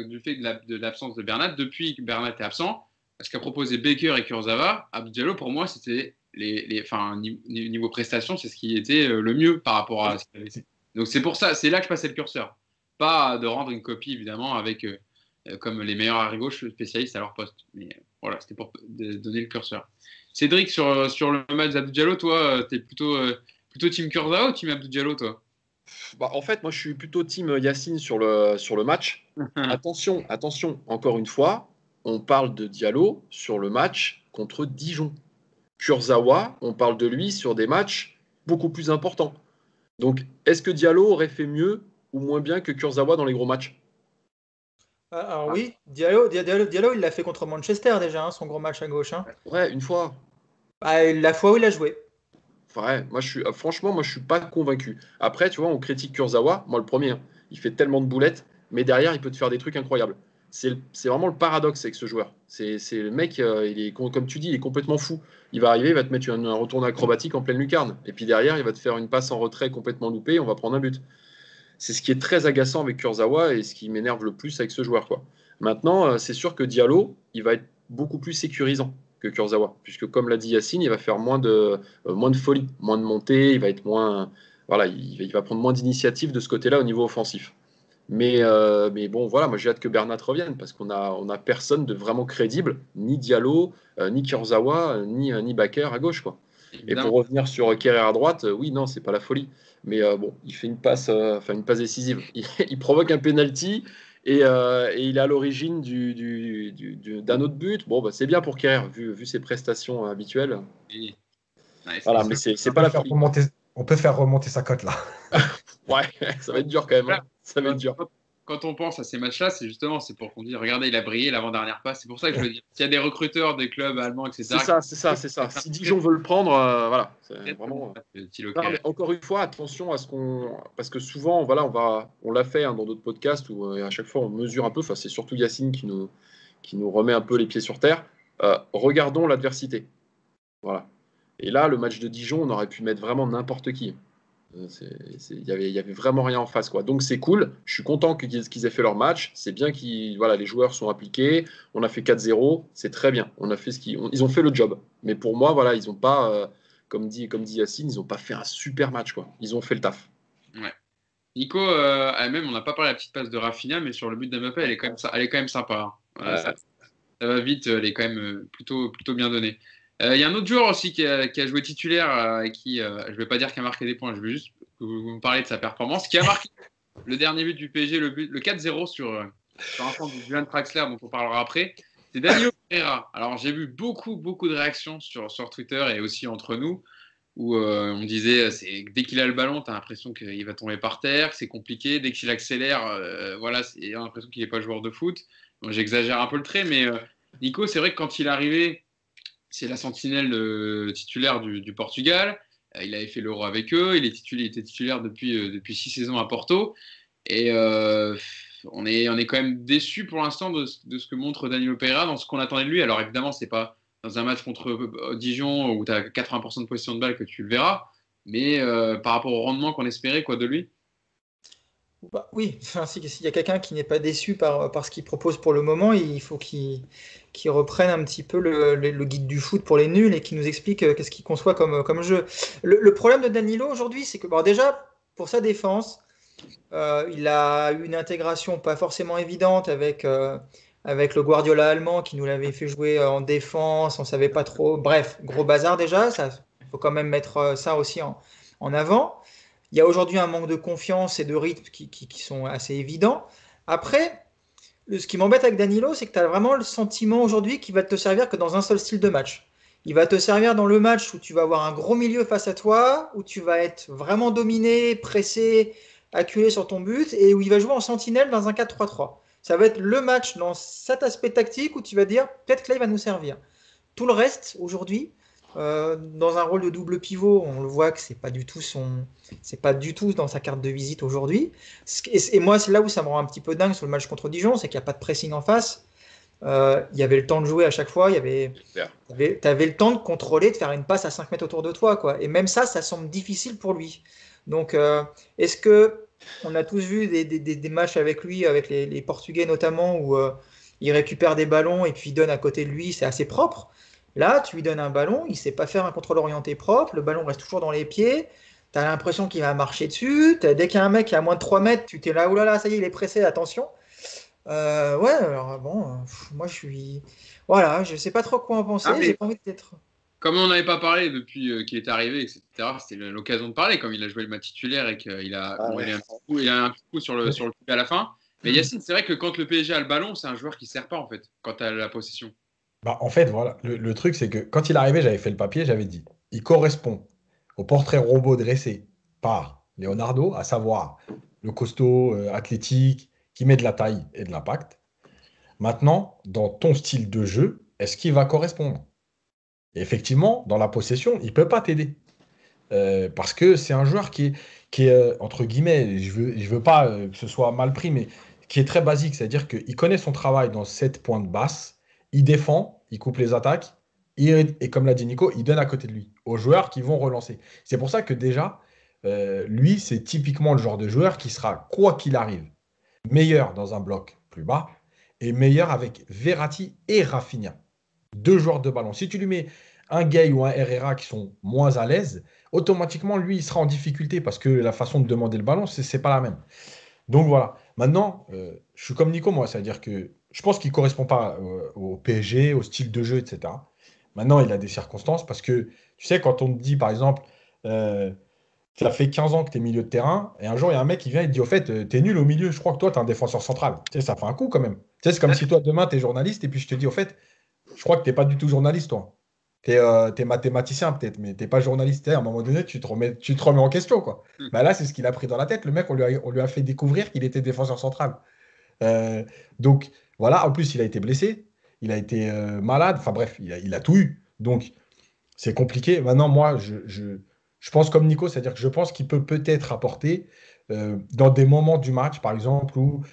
du fait de l'absence de Bernat. Depuis que Bernat est absent, ce qu'a proposé Baker et Kurzawa, Abdou Diallo, pour moi, c'était niveau prestation, c'est ce qui était le mieux par rapport à ce qu'il avait fait. Donc c'est pour ça, c'est là que je passais le curseur. Pas de rendre une copie, évidemment, avec comme les meilleurs arrière gauche spécialistes à leur poste. Mais voilà, c'était pour donner le curseur. Cédric, sur le match d'Abdou Diallo, toi, t'es plutôt team Kurzawa ou team Abdou Diallo, toi? En fait, moi, je suis plutôt team Yacine sur le match. Attention, encore une fois, on parle de Diallo sur le match contre Dijon. Kurzawa, on parle de lui sur des matchs beaucoup plus importants. Donc, est-ce que Diallo aurait fait mieux ou moins bien que Kurzawa dans les gros matchs? Alors oui, Diallo, il l'a fait contre Manchester déjà, hein, son gros match à gauche. Hein. Ouais, une fois. La fois où il a joué. Ouais, franchement, moi, je suis pas convaincu. Après, tu vois, on critique Kurzawa, moi le premier, hein. Il fait tellement de boulettes, mais derrière, il peut te faire des trucs incroyables. C'est vraiment le paradoxe avec ce joueur. C'est le mec, comme tu dis, il est complètement fou. Il va arriver, il va te mettre un retour acrobatique en pleine lucarne. Et puis derrière, il va te faire une passe en retrait complètement loupée et on va prendre un but. C'est ce qui est très agaçant avec Kurzawa et ce qui m'énerve le plus avec ce joueur, quoi. Maintenant, c'est sûr que Diallo, il va être beaucoup plus sécurisant que Kurzawa, puisque comme l'a dit Yacine, il va faire moins de folie, moins de montée, il va être moins, voilà, il va prendre moins d'initiative de ce côté-là au niveau offensif. Mais bon, voilà, moi j'ai hâte que Bernat revienne parce on a personne de vraiment crédible, ni Diallo, ni Kurzawa, ni Bakker à gauche, quoi. Et pour Évidemment. revenir sur Kerrer à droite, oui, non, c'est pas la folie. Mais bon, il fait une passe décisive. Il provoque un penalty et il est à l'origine d'un autre but. Bon, bah, c'est bien pour Kerrer, vu ses prestations habituelles. Et- ouais, Voilà, c'est- mais c'est On pas peut la faire folie. remonter, on peut faire remonter sa cote là. Ouais, ça va être dur quand même, hein. Voilà. Ça va être Quand, dur. quand on pense à ces matchs-là, c'est pour qu'on dise, regardez, il a brillé l'avant-dernière passe. C'est pour ça que je le dis. S'il y a des recruteurs des clubs allemands, etc., C'est ça. Si Dijon veut le prendre, voilà, c'est vraiment. Thilo Non, Kehrer. mais encore une fois, attention à ce qu'on. Parce que souvent, voilà, on l'a fait, hein, dans d'autres podcasts où à chaque fois on mesure un peu. Enfin, c'est surtout Yacine qui nous remet un peu les pieds sur terre. Regardons l'adversité. Voilà. Et là, le match de Dijon, on aurait pu mettre vraiment n'importe qui. Il y avait vraiment rien en face, quoi. Donc c'est cool. Je suis content qu'ils aient fait leur match. C'est bien voilà, les joueurs sont appliqués. On a fait 4-0. C'est très bien. On a fait ils ont fait le job. Mais pour moi, voilà, ils n'ont pas, comme dit Yacine, ils n'ont pas fait un super match, quoi. Ils ont fait le taf. Ouais. Nico, elle-même, on n'a pas parlé de la petite passe de Rafinha, mais sur le but d'Mbappé, elle est quand même sympa. Hein. Euh, Ça va vite, elle est quand même plutôt bien donnée. Il y a un autre joueur aussi qui a joué titulaire et qui, je ne vais pas dire qu'il a marqué des points, je veux juste que vous me parlez de sa performance, qui a marqué le dernier but du PSG, le 4-0 sur un centre de Julian Draxler, dont on parlera après. C'est Danilo Pereira. Alors, j'ai vu beaucoup de réactions sur Twitter et aussi entre nous, où on disait dès qu'il a le ballon, tu as l'impression qu'il va tomber par terre, que c'est compliqué. Dès qu'il accélère, voilà, c'est l'impression qu'il n'est pas joueur de foot. Bon, j'exagère un peu le trait, mais Nico, c'est vrai que quand il est arrivé, c'est la sentinelle titulaire du Portugal. Il avait fait l'Euro avec eux. Il était titulaire depuis 6 saisons à Porto. Et on est quand même déçu pour l'instant de ce que montre Danilo Pereira dans ce qu'on attendait de lui. Alors évidemment, c'est pas dans un match contre Dijon où tu as 80% de possession de balle que tu le verras. Mais par rapport au rendement qu'on espérait quoi, de lui. Bah, oui, enfin, s'il y a quelqu'un qui n'est pas déçu par ce qu'il propose pour le moment, il faut qu'il reprenne un petit peu le guide du foot pour les nuls et qu'il nous explique qu'est-ce qu'il conçoit comme jeu. Le problème de Danilo aujourd'hui, c'est que bon, déjà, pour sa défense, il a eu une intégration pas forcément évidente avec le Guardiola allemand qui nous l'avait fait jouer en défense, on savait pas trop. Bref, gros bazar déjà, ça, faut quand même mettre ça aussi en avant. Il y a aujourd'hui un manque de confiance et de rythme qui sont assez évidents. Après, ce qui m'embête avec Danilo, c'est que tu as vraiment le sentiment aujourd'hui qu'il va te servir que dans un seul style de match. Il va te servir dans le match où tu vas avoir un gros milieu face à toi, où tu vas être vraiment dominé, pressé, acculé sur ton but, et où il va jouer en sentinelle dans un 4-3-3. Ça va être le match dans cet aspect tactique où tu vas dire peut-être que là il va nous servir. Tout le reste aujourd'hui, dans un rôle de double pivot, on le voit que c'est pas du tout dans sa carte de visite aujourd'hui. Et moi, c'est là où ça me rend un petit peu dingue sur le match contre Dijon, c'est qu'il n'y a pas de pressing en face. Il y avait le temps de jouer à chaque fois. T'avais le temps de contrôler, de faire une passe à 5 mètres autour de toi, quoi. Et même ça semble difficile pour lui. Donc, est-ce que on a tous vu des matchs avec lui, avec les Portugais notamment, où il récupère des ballons et puis il donne à côté de lui, c'est assez propre. Là, tu lui donnes un ballon, il ne sait pas faire un contrôle orienté propre, le ballon reste toujours dans les pieds, tu as l'impression qu'il va marcher dessus, dès qu'il y a un mec qui est à moins de 3 mètres, tu t'es là, oh là là, ça y est, il est pressé, attention. Ouais, alors bon, moi je suis. Voilà, je sais pas trop quoi en penser, Ah, j'ai mais pas envie d'être. comme on n'avait pas parlé depuis qu'il est arrivé, etc., c'était l'occasion de parler, comme il a joué le match titulaire et qu'il a envoyé il a un petit coup sur le coup à la fin. Mais Yacine, c'est vrai que quand le PSG a le ballon, c'est un joueur qui ne sert pas, en fait, quand tu as la possession. Bah, en fait, voilà, le truc, c'est que quand il arrivait, j'avais fait le papier, j'avais dit, il correspond au portrait robot dressé par Leonardo, à savoir le costaud, athlétique, qui met de la taille et de l'impact. Maintenant, dans ton style de jeu, est-ce qu'il va correspondre? Et effectivement, dans la possession, il ne peut pas t'aider. Parce que c'est un joueur qui est, entre guillemets, je veux pas que ce soit mal pris, mais qui est très basique. C'est-à-dire qu'il connaît son travail dans cette pointe basse, il défend, il coupe les attaques, et comme l'a dit Nico, il donne à côté de lui aux joueurs qui vont relancer. C'est pour ça que déjà, lui, c'est typiquement le genre de joueur qui sera, quoi qu'il arrive, meilleur dans un bloc plus bas et meilleur avec Verratti et Rafinha. Deux joueurs de ballon. Si tu lui mets un Gay ou un Herrera qui sont moins à l'aise, automatiquement, lui, il sera en difficulté parce que la façon de demander le ballon, c'est pas la même. Donc voilà. Maintenant, je suis comme Nico, moi, c'est-à-dire que je pense qu'il ne correspond pas au PSG, au style de jeu, etc. Maintenant, il a des circonstances parce que, tu sais, quand on te dit, par exemple, euh, ça fait 15 ans que tu es milieu de terrain, et un jour, il y a un mec qui vient et te dit, au fait, tu es nul au milieu, je crois que toi, tu es un défenseur central. Tu sais, ça fait un coup quand même. Tu sais, c'est comme si toi, demain, tu es journaliste, et puis je te dis, au fait, je crois que tu n'es pas du tout journaliste, toi. T'es mathématicien peut-être, mais t'es pas journaliste. À un moment donné, tu te remets en question, quoi. Bah là, c'est ce qu'il a pris dans la tête. Le mec, on lui a fait découvrir qu'il était défenseur central. Euh, donc voilà, en plus, il a été blessé, il a été malade, enfin bref, il a tout eu. Donc c'est compliqué. Maintenant, moi, je pense comme Nico, c'est-à-dire que je pense qu'il peut peut-être apporter dans des moments du match, par exemple, où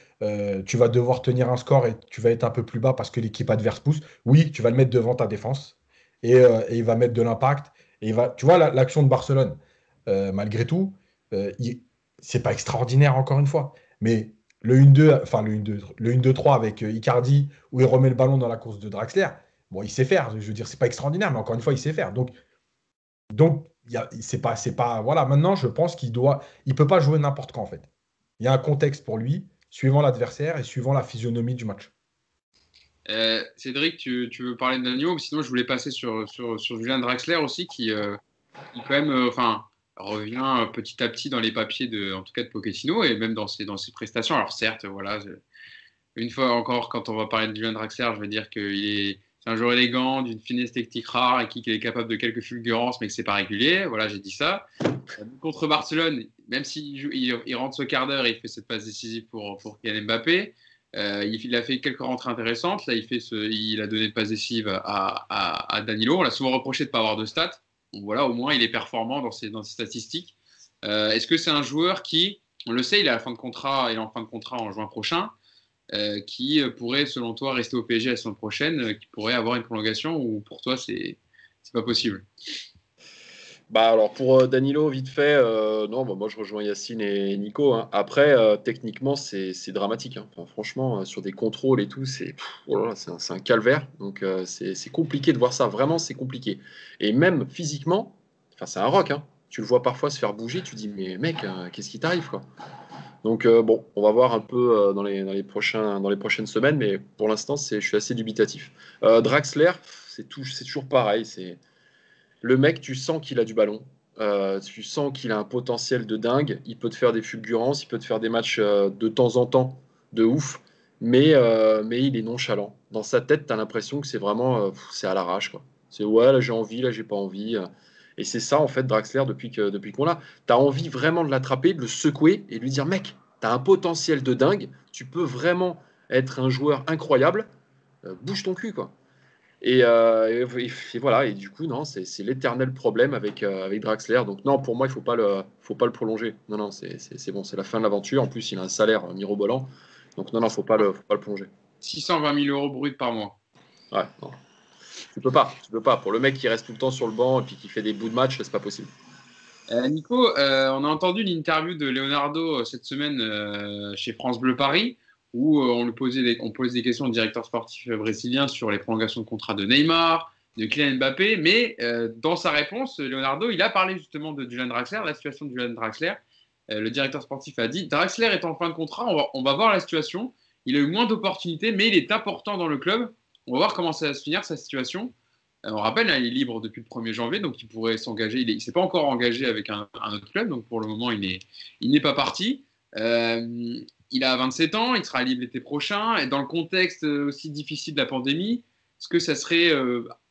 tu vas devoir tenir un score et tu vas être un peu plus bas parce que l'équipe adverse pousse. Oui, tu vas le mettre devant ta défense et il va mettre de l'impact. Et tu vois, l'action de Barcelone, malgré tout, c'est pas extraordinaire encore une fois. Mais le 1-2, enfin le 1-2-3 avec Icardi, où il remet le ballon dans la course de Draxler, bon, il sait faire. Je veux dire, c'est pas extraordinaire, mais encore une fois, il sait faire. Donc c'est pas. Voilà, maintenant, je pense il peut pas jouer n'importe quand, en fait. Il y a un contexte pour lui, suivant l'adversaire et suivant la physionomie du match. Cédric, tu veux parler de Danilo, sinon je voulais passer sur Julian Draxler aussi, qui quand même enfin, revient petit à petit dans les papiers, en tout cas de Pochettino, et même dans ses prestations. Alors certes, voilà, une fois encore, quand on va parler de Julian Draxler, je vais dire c'est un joueur élégant, d'une finesse technique rare, et qui est capable de quelques fulgurances, mais que c'est pas régulier. Voilà, j'ai dit ça. Contre Barcelone, même s'il rentre ce quart d'heure et il fait cette passe décisive pour Kylian Mbappé, il a fait quelques rentrées intéressantes. Là, il a donné une passe décisive à Danilo. On l'a souvent reproché de ne pas avoir de stats. Donc voilà, au moins, il est performant dans ses statistiques. Est-ce que c'est un joueur qui, on le sait, il est en fin de contrat en juin prochain, qui pourrait, selon toi, rester au PSG la saison prochaine, qui pourrait avoir une prolongation, ou pour toi, c'est pas possible? Bah alors pour Danilo, vite fait, non, bah, moi je rejoins Yacine et Nico, hein. Après, techniquement, c'est dramatique, hein. Enfin, franchement, sur des contrôles et tout, oh là là, c'est un calvaire. Donc c'est compliqué de voir ça. Vraiment, c'est compliqué. Et même physiquement, enfin, c'est un rock, hein. Tu le vois parfois se faire bouger, tu dis, mais mec, qu'est-ce qui t'arrive, quoi? Donc bon, on va voir un peu dans les prochaines semaines, mais pour l'instant, je suis assez dubitatif. Draxler, c'est toujours pareil. Le mec, tu sens qu'il a du ballon. Tu sens qu'il a un potentiel de dingue. Il peut te faire des fulgurances, il peut te faire des matchs de temps en temps de ouf, mais il est nonchalant. Dans sa tête, tu as l'impression que c'est vraiment c'est à l'arrache, quoi. C'est ouais, là j'ai envie, là j'ai pas envie. Et c'est ça en fait Draxler depuis qu'on l'a. Tu as envie vraiment de l'attraper, de le secouer et de lui dire mec, tu as un potentiel de dingue, tu peux vraiment être un joueur incroyable, bouge ton cul, quoi. Et voilà, et du coup, non, c'est l'éternel problème avec Draxler. Donc, non, pour moi, il faut pas le prolonger. Non, non, c'est bon, c'est la fin de l'aventure. En plus, il a un salaire mirobolant. Donc, non, non, faut pas le prolonger. 620 000 euros bruts par mois. Ouais, non. Tu peux pas. Pour le mec qui reste tout le temps sur le banc et puis qui fait des bouts de match, c'est pas possible. Nico, on a entendu l'interview de Leonardo cette semaine chez France Bleu Paris, où on pose des questions au directeur sportif brésilien sur les prolongations de contrat de Neymar, de Kylian Mbappé, mais dans sa réponse, Leonardo, il a parlé justement de Julian Draxler, la situation de Julian Draxler. Le directeur sportif a dit: Draxler est en fin de contrat, on va voir la situation. Il a eu moins d'opportunités, mais il est important dans le club. On va voir comment ça va se finir, sa situation. On rappelle, hein, il est libre depuis le 1er janvier, donc il pourrait s'engager. Il ne s'est pas encore engagé avec un autre club, donc pour le moment, il n'est pas parti. Il a 27 ans, il sera libre l'été prochain. Et dans le contexte aussi difficile de la pandémie, est-ce que ça serait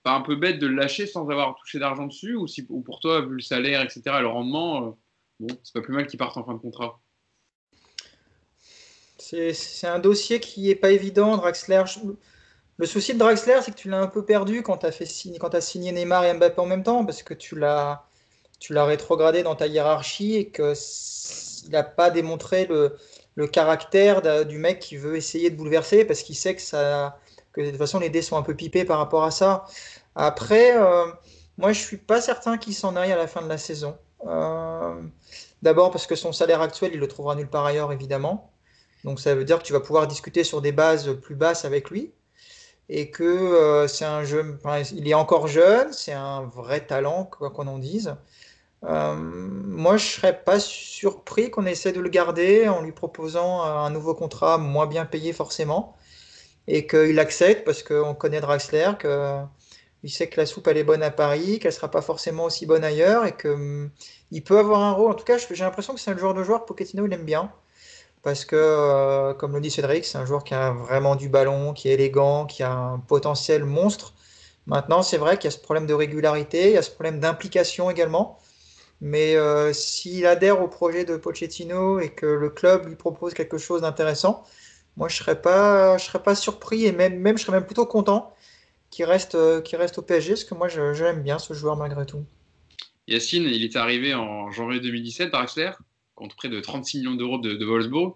pas un peu bête de le lâcher sans avoir touché d'argent dessus, ou pour toi, vu le salaire, etc., le rendement, bon, c'est pas plus mal qu'il parte en fin de contrat? C'est un dossier qui n'est pas évident, Draxler. Le souci de Draxler, c'est que tu l'as un peu perdu quand tu as signé Neymar et Mbappé en même temps, parce que tu l'as rétrogradé dans ta hiérarchie et qu'il n'a pas démontré le caractère du mec qui veut essayer de bouleverser, parce qu'il sait que de toute façon les dés sont un peu pipés par rapport à ça. Après, moi je suis pas certain qu'il s'en aille à la fin de la saison. D'abord parce que son salaire actuel, il le trouvera nulle part ailleurs, évidemment. Donc ça veut dire que tu vas pouvoir discuter sur des bases plus basses avec lui et que c'est un jeu, enfin, il est encore jeune, c'est un vrai talent, quoi qu'on en dise. Moi, je serais pas surpris qu'on essaie de le garder en lui proposant un nouveau contrat moins bien payé forcément et qu'il accepte parce qu'on connaît Draxler, il sait que la soupe elle est bonne à Paris, qu'elle sera pas forcément aussi bonne ailleurs et que il peut avoir un rôle. En tout cas, j'ai l'impression que c'est le genre de joueur que Pochettino il aime bien. Parce que, comme le dit Cédric, c'est un joueur qui a vraiment du ballon, qui est élégant, qui a un potentiel monstre. Maintenant, c'est vrai qu'il y a ce problème de régularité, il y a ce problème d'implication également. Mais s'il adhère au projet de Pochettino et que le club lui propose quelque chose d'intéressant, moi je serais pas surpris et même je serais même plutôt content qu'il reste au PSG parce que moi je l'aime bien ce joueur malgré tout. Yacine, il est arrivé en janvier 2017, Draxler, contre près de 36 millions d'euros de Wolfsburg.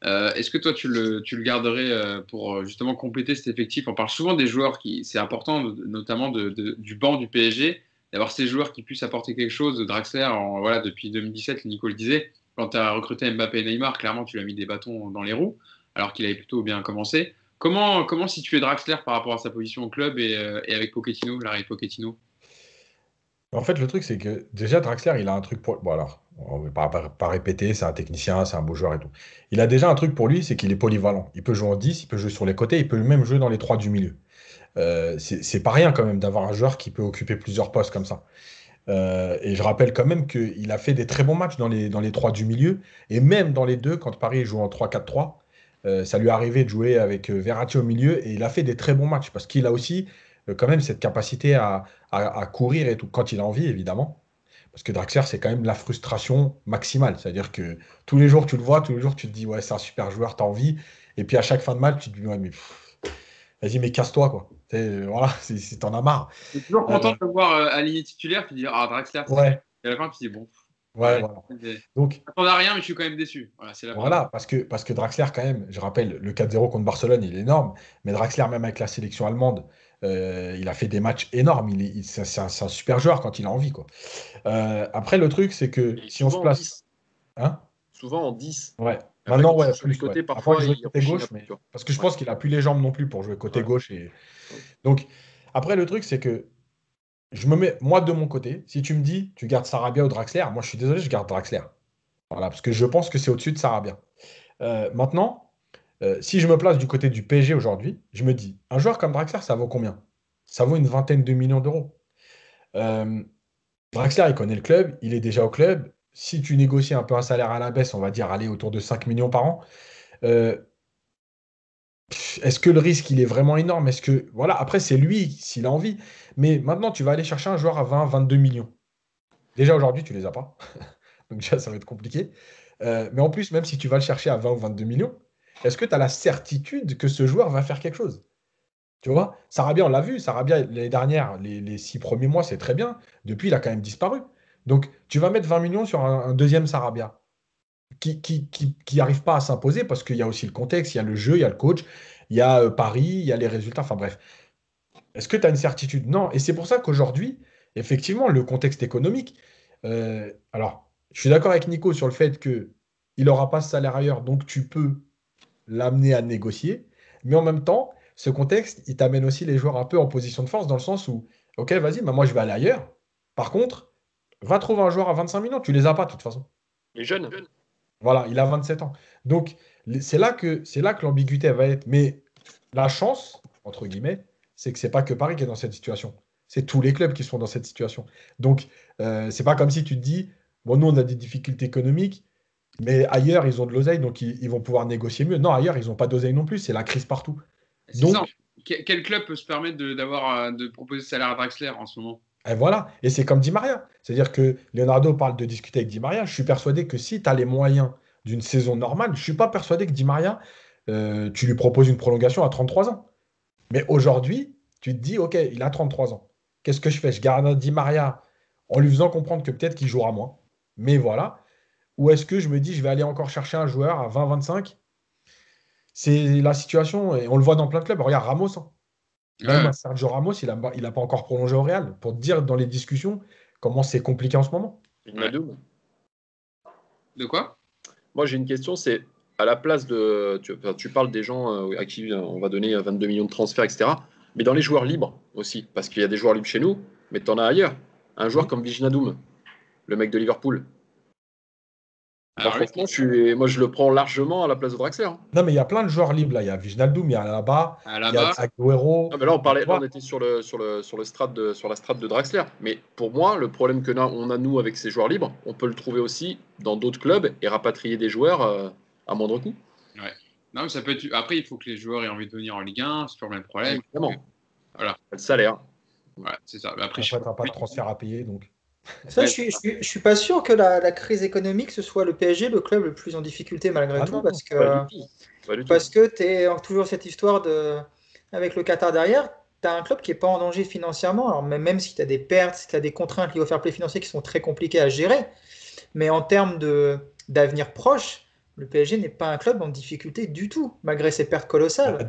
Est-ce que toi, tu le garderais pour justement compléter cet effectif? On parle souvent des joueurs c'est important, notamment du banc du PSG, d'avoir ces joueurs qui puissent apporter quelque chose. Draxler, voilà, depuis 2017, Nico le disait, quand tu as recruté Mbappé et Neymar, clairement, tu lui as mis des bâtons dans les roues, alors qu'il avait plutôt bien commencé. Comment situer Draxler par rapport à sa position au club et avec Pochettino, l'arrivée de Pochettino? En fait, le truc, c'est que déjà, Draxler, il a un truc pour. Bon, alors, on ne va pas répéter, c'est un technicien, c'est un beau joueur et tout. Il a déjà un truc pour lui, c'est qu'il est polyvalent. Il peut jouer en 10, il peut jouer sur les côtés, il peut même jouer dans les trois du milieu. C'est pas rien quand même d'avoir un joueur qui peut occuper plusieurs postes comme ça. Et je rappelle quand même qu'il a fait des très bons matchs dans les trois du milieu, et même dans les deux, quand Paris joue en 3-4-3, ça lui est arrivé de jouer avec Verratti au milieu, et il a fait des très bons matchs, parce qu'il a aussi quand même cette capacité à courir et tout, quand il a envie, évidemment. Parce que Draxler, c'est quand même la frustration maximale. C'est-à-dire que tous les jours, tu le vois, tous les jours, tu te dis, ouais, c'est un super joueur, t'as envie. Et puis à chaque fin de match, tu te dis, ouais, mais vas-y, mais casse-toi, quoi. Voilà, t'en as marre. Je suis toujours Euh, content de le voir aligné titulaire, puis dire, ah, Draxler, c'est ouais, et à la fin, tu dis, bon, ouais, ouais, voilà. je Donc, m'attendais à rien, mais je suis quand même déçu. Voilà, c'est la fin. voilà, parce que Draxler, quand même, je rappelle, le 4-0 contre Barcelone, il est énorme, mais Draxler, même avec la sélection allemande, il a fait des matchs énormes. C'est un super joueur quand il a envie, quoi. Après, le truc, c'est que Et si on se souvent en place. 10. Hein? Souvent en 10. Ouais. Après, Maintenant, quand il joue ouais, sur les plus, ouais. côtés, Avant, il parfois, jouait il côté rechine un gauche, peu, tu vois. parce que je Ouais. pense qu'il a plus les jambes non plus pour jouer côté Ouais. gauche. Donc, après, le truc, c'est que je me mets, moi, de mon côté, si tu me dis, tu gardes Sarabia ou Draxler, moi, je suis désolé, je garde Draxler. Voilà, parce que je pense que c'est au-dessus de Sarabia. Maintenant, si je me place du côté du PSG aujourd'hui, je me dis, un joueur comme Draxler, ça vaut combien? Ça vaut une vingtaine de millions d'euros. Euh, Draxler, il connaît le club, il est déjà au club. Si tu négocies un peu un salaire à la baisse, on va dire aller autour de 5 millions par an. euh, Est-ce que le risque, il est vraiment énorme? Est-ce que. Voilà, après, c'est lui s'il a envie. Mais maintenant, tu vas aller chercher un joueur à 20, 22 millions. Déjà, aujourd'hui, tu les as pas. Donc, déjà, ça va être compliqué. Mais en plus, même si tu vas le chercher à 20 ou 22 millions, est-ce que tu as la certitude que ce joueur va faire quelque chose? Tu vois? Sarabia, on l'a vu. Sarabia, l'année dernière, les 6 premiers mois, c'est très bien. Depuis, il a quand même disparu. Donc, tu vas mettre 20 millions sur un deuxième Sarabia qui arrive pas à s'imposer parce qu'il y a aussi le contexte, il y a le jeu, il y a le coach, il y a Paris, il y a les résultats. Enfin bref. Est-ce que tu as une certitude? Non. Et c'est pour ça qu'aujourd'hui, effectivement, le contexte économique. Alors, je suis d'accord avec Nico sur le fait que il n'aura pas ce salaire ailleurs, donc tu peux l'amener à négocier. Mais en même temps, ce contexte, il t'amène aussi les joueurs un peu en position de force dans le sens où, ok, vas-y, bah moi je vais aller ailleurs. Par contre, va trouver un joueur à 25 millions, tu les as pas de toute façon. Les jeunes. Voilà, il a 27 ans. Donc, c'est là que l'ambiguïté elle va être. Mais la chance, entre guillemets, c'est que c'est pas que Paris qui est dans cette situation. C'est tous les clubs qui sont dans cette situation. Donc, c'est pas comme si tu te dis, bon, nous, on a des difficultés économiques, mais ailleurs, ils ont de l'oseille, donc ils vont pouvoir négocier mieux. Non, ailleurs, ils n'ont pas d'oseille non plus. C'est la crise partout. C'est ça. Donc, Quel club peut se permettre de proposer ce salaire à Draxler en ce moment? et voilà. Et c'est comme Di Maria. C'est-à-dire que Leonardo parle de discuter avec Di Maria. Je suis persuadé que si tu as les moyens d'une saison normale, je ne suis pas persuadé que Di Maria, tu lui proposes une prolongation à 33 ans. Mais aujourd'hui, tu te dis, OK, il a 33 ans. Qu'est-ce que je fais? Je garde Di Maria en lui faisant comprendre que peut-être qu'il jouera moins. Mais voilà. Ou est-ce que je me dis, je vais aller encore chercher un joueur à 20-25? C'est la situation, et on le voit dans plein de clubs. Regarde Ramos, hein. Même Ouais. un Sergio Ramos, il a pas encore prolongé au Real. Pour te dire dans les discussions comment c'est compliqué en ce moment. Wijnaldum. De quoi? Moi, j'ai une question, c'est à la place de. Tu parles des gens à qui on va donner 22 millions de transferts, etc. Mais dans les joueurs libres aussi, parce qu'il y a des joueurs libres chez nous, mais tu en as ailleurs. Un joueur comme Wijnaldum, le mec de Liverpool. Moi, Alors, lui, franchement, moi, je le prends largement à la place de Draxler. Hein. Non, mais il y a plein de joueurs libres là. Il y a Wijnaldum, il y a Alaba, il y a là-bas, Agüero. Ah, mais là, Tu vois, on était sur la strate de Draxler. Mais pour moi, le problème que on a, nous, avec ces joueurs libres, on peut le trouver aussi dans d'autres clubs et rapatrier des joueurs à moindre coût. ouais. Non, mais ça peut être. Après, il faut que les joueurs aient envie de venir en Ligue 1, c'est toujours le même problème. Évidemment. Voilà. Le salaire. Voilà, c'est ça. Mais après, après, tu n'as pas de transfert à payer. Donc. Ça, je suis pas sûr que la crise économique, ce soit le PSG, le club le plus en difficulté malgré tout, Non, parce que, Pas du tout. Pas du tout. parce que tu es toujours cette histoire avec le Qatar derrière. Tu as un club qui n'est pas en danger financièrement, alors même si tu as des pertes, si tu as des contraintes liées au fair play financier qui sont très compliquées à gérer, mais en termes d'avenir proche, le PSG n'est pas un club en difficulté du tout, malgré ses pertes colossales.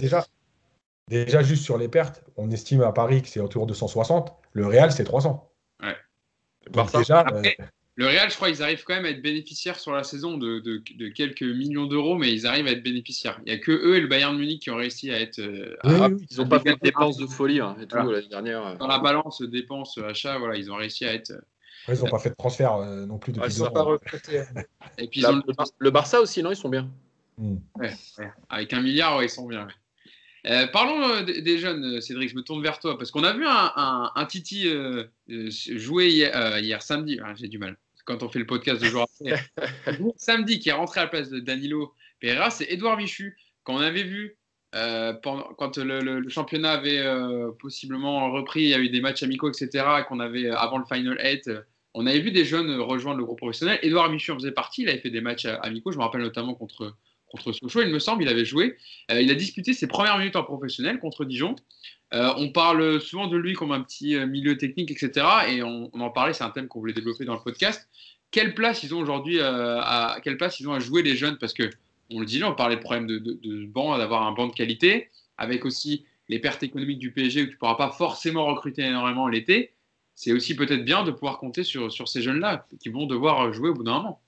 Déjà, juste sur les pertes, on estime à Paris que c'est autour de 160. Le Real, c'est 300. Ouais. Donc Barça. déjà, Après, le Real, je crois qu'ils arrivent quand même à être bénéficiaires sur la saison de quelques millions d'euros, mais ils arrivent à être bénéficiaires. Il n'y a que eux et le Bayern Munich qui ont réussi à être Ils n'ont pas fait de dépenses de folie et tout Voilà. l'année dernière. dans la balance dépenses achats. Voilà, ils ont réussi à être. ils n'ont pas fait de transfert non plus depuis ils 2 Ils ans. pas recruté. Et puis ils ont Le Barça aussi, non, ils sont bien. ouais. Avec 1 milliard, ouais, ils sont bien. Ouais. Parlons des jeunes, Cédric. Je me tourne vers toi parce qu'on a vu un Titi jouer hier samedi. Ah, j'ai du mal. Quand on fait le podcast de jour après. Samedi, qui est rentré à la place de Danilo Pereira, c'est Edouard Michu. Quand on avait vu, quand le championnat avait possiblement repris, il y a eu des matchs amicaux, etc., et qu'on avait, avant le Final 8, on avait vu des jeunes rejoindre le groupe professionnel. Edouard Michu en faisait partie, il avait fait des matchs amicaux, je me rappelle notamment contre Sochaux, il me semble, il avait joué. Il a disputé ses premières minutes en professionnel contre Dijon. On parle souvent de lui comme un petit milieu technique, etc. Et on en parlait, c'est un thème qu'on voulait développer dans le podcast. Quelle place ils ont aujourd'hui quelle place ils ont à jouer les jeunes? Parce que on le dit là, on parlait de problème de banc, d'avoir un banc de qualité, avec aussi les pertes économiques du PSG où tu ne pourras pas forcément recruter énormément l'été. C'est aussi peut-être bien de pouvoir compter sur ces jeunes-là qui vont devoir jouer au bout d'un moment.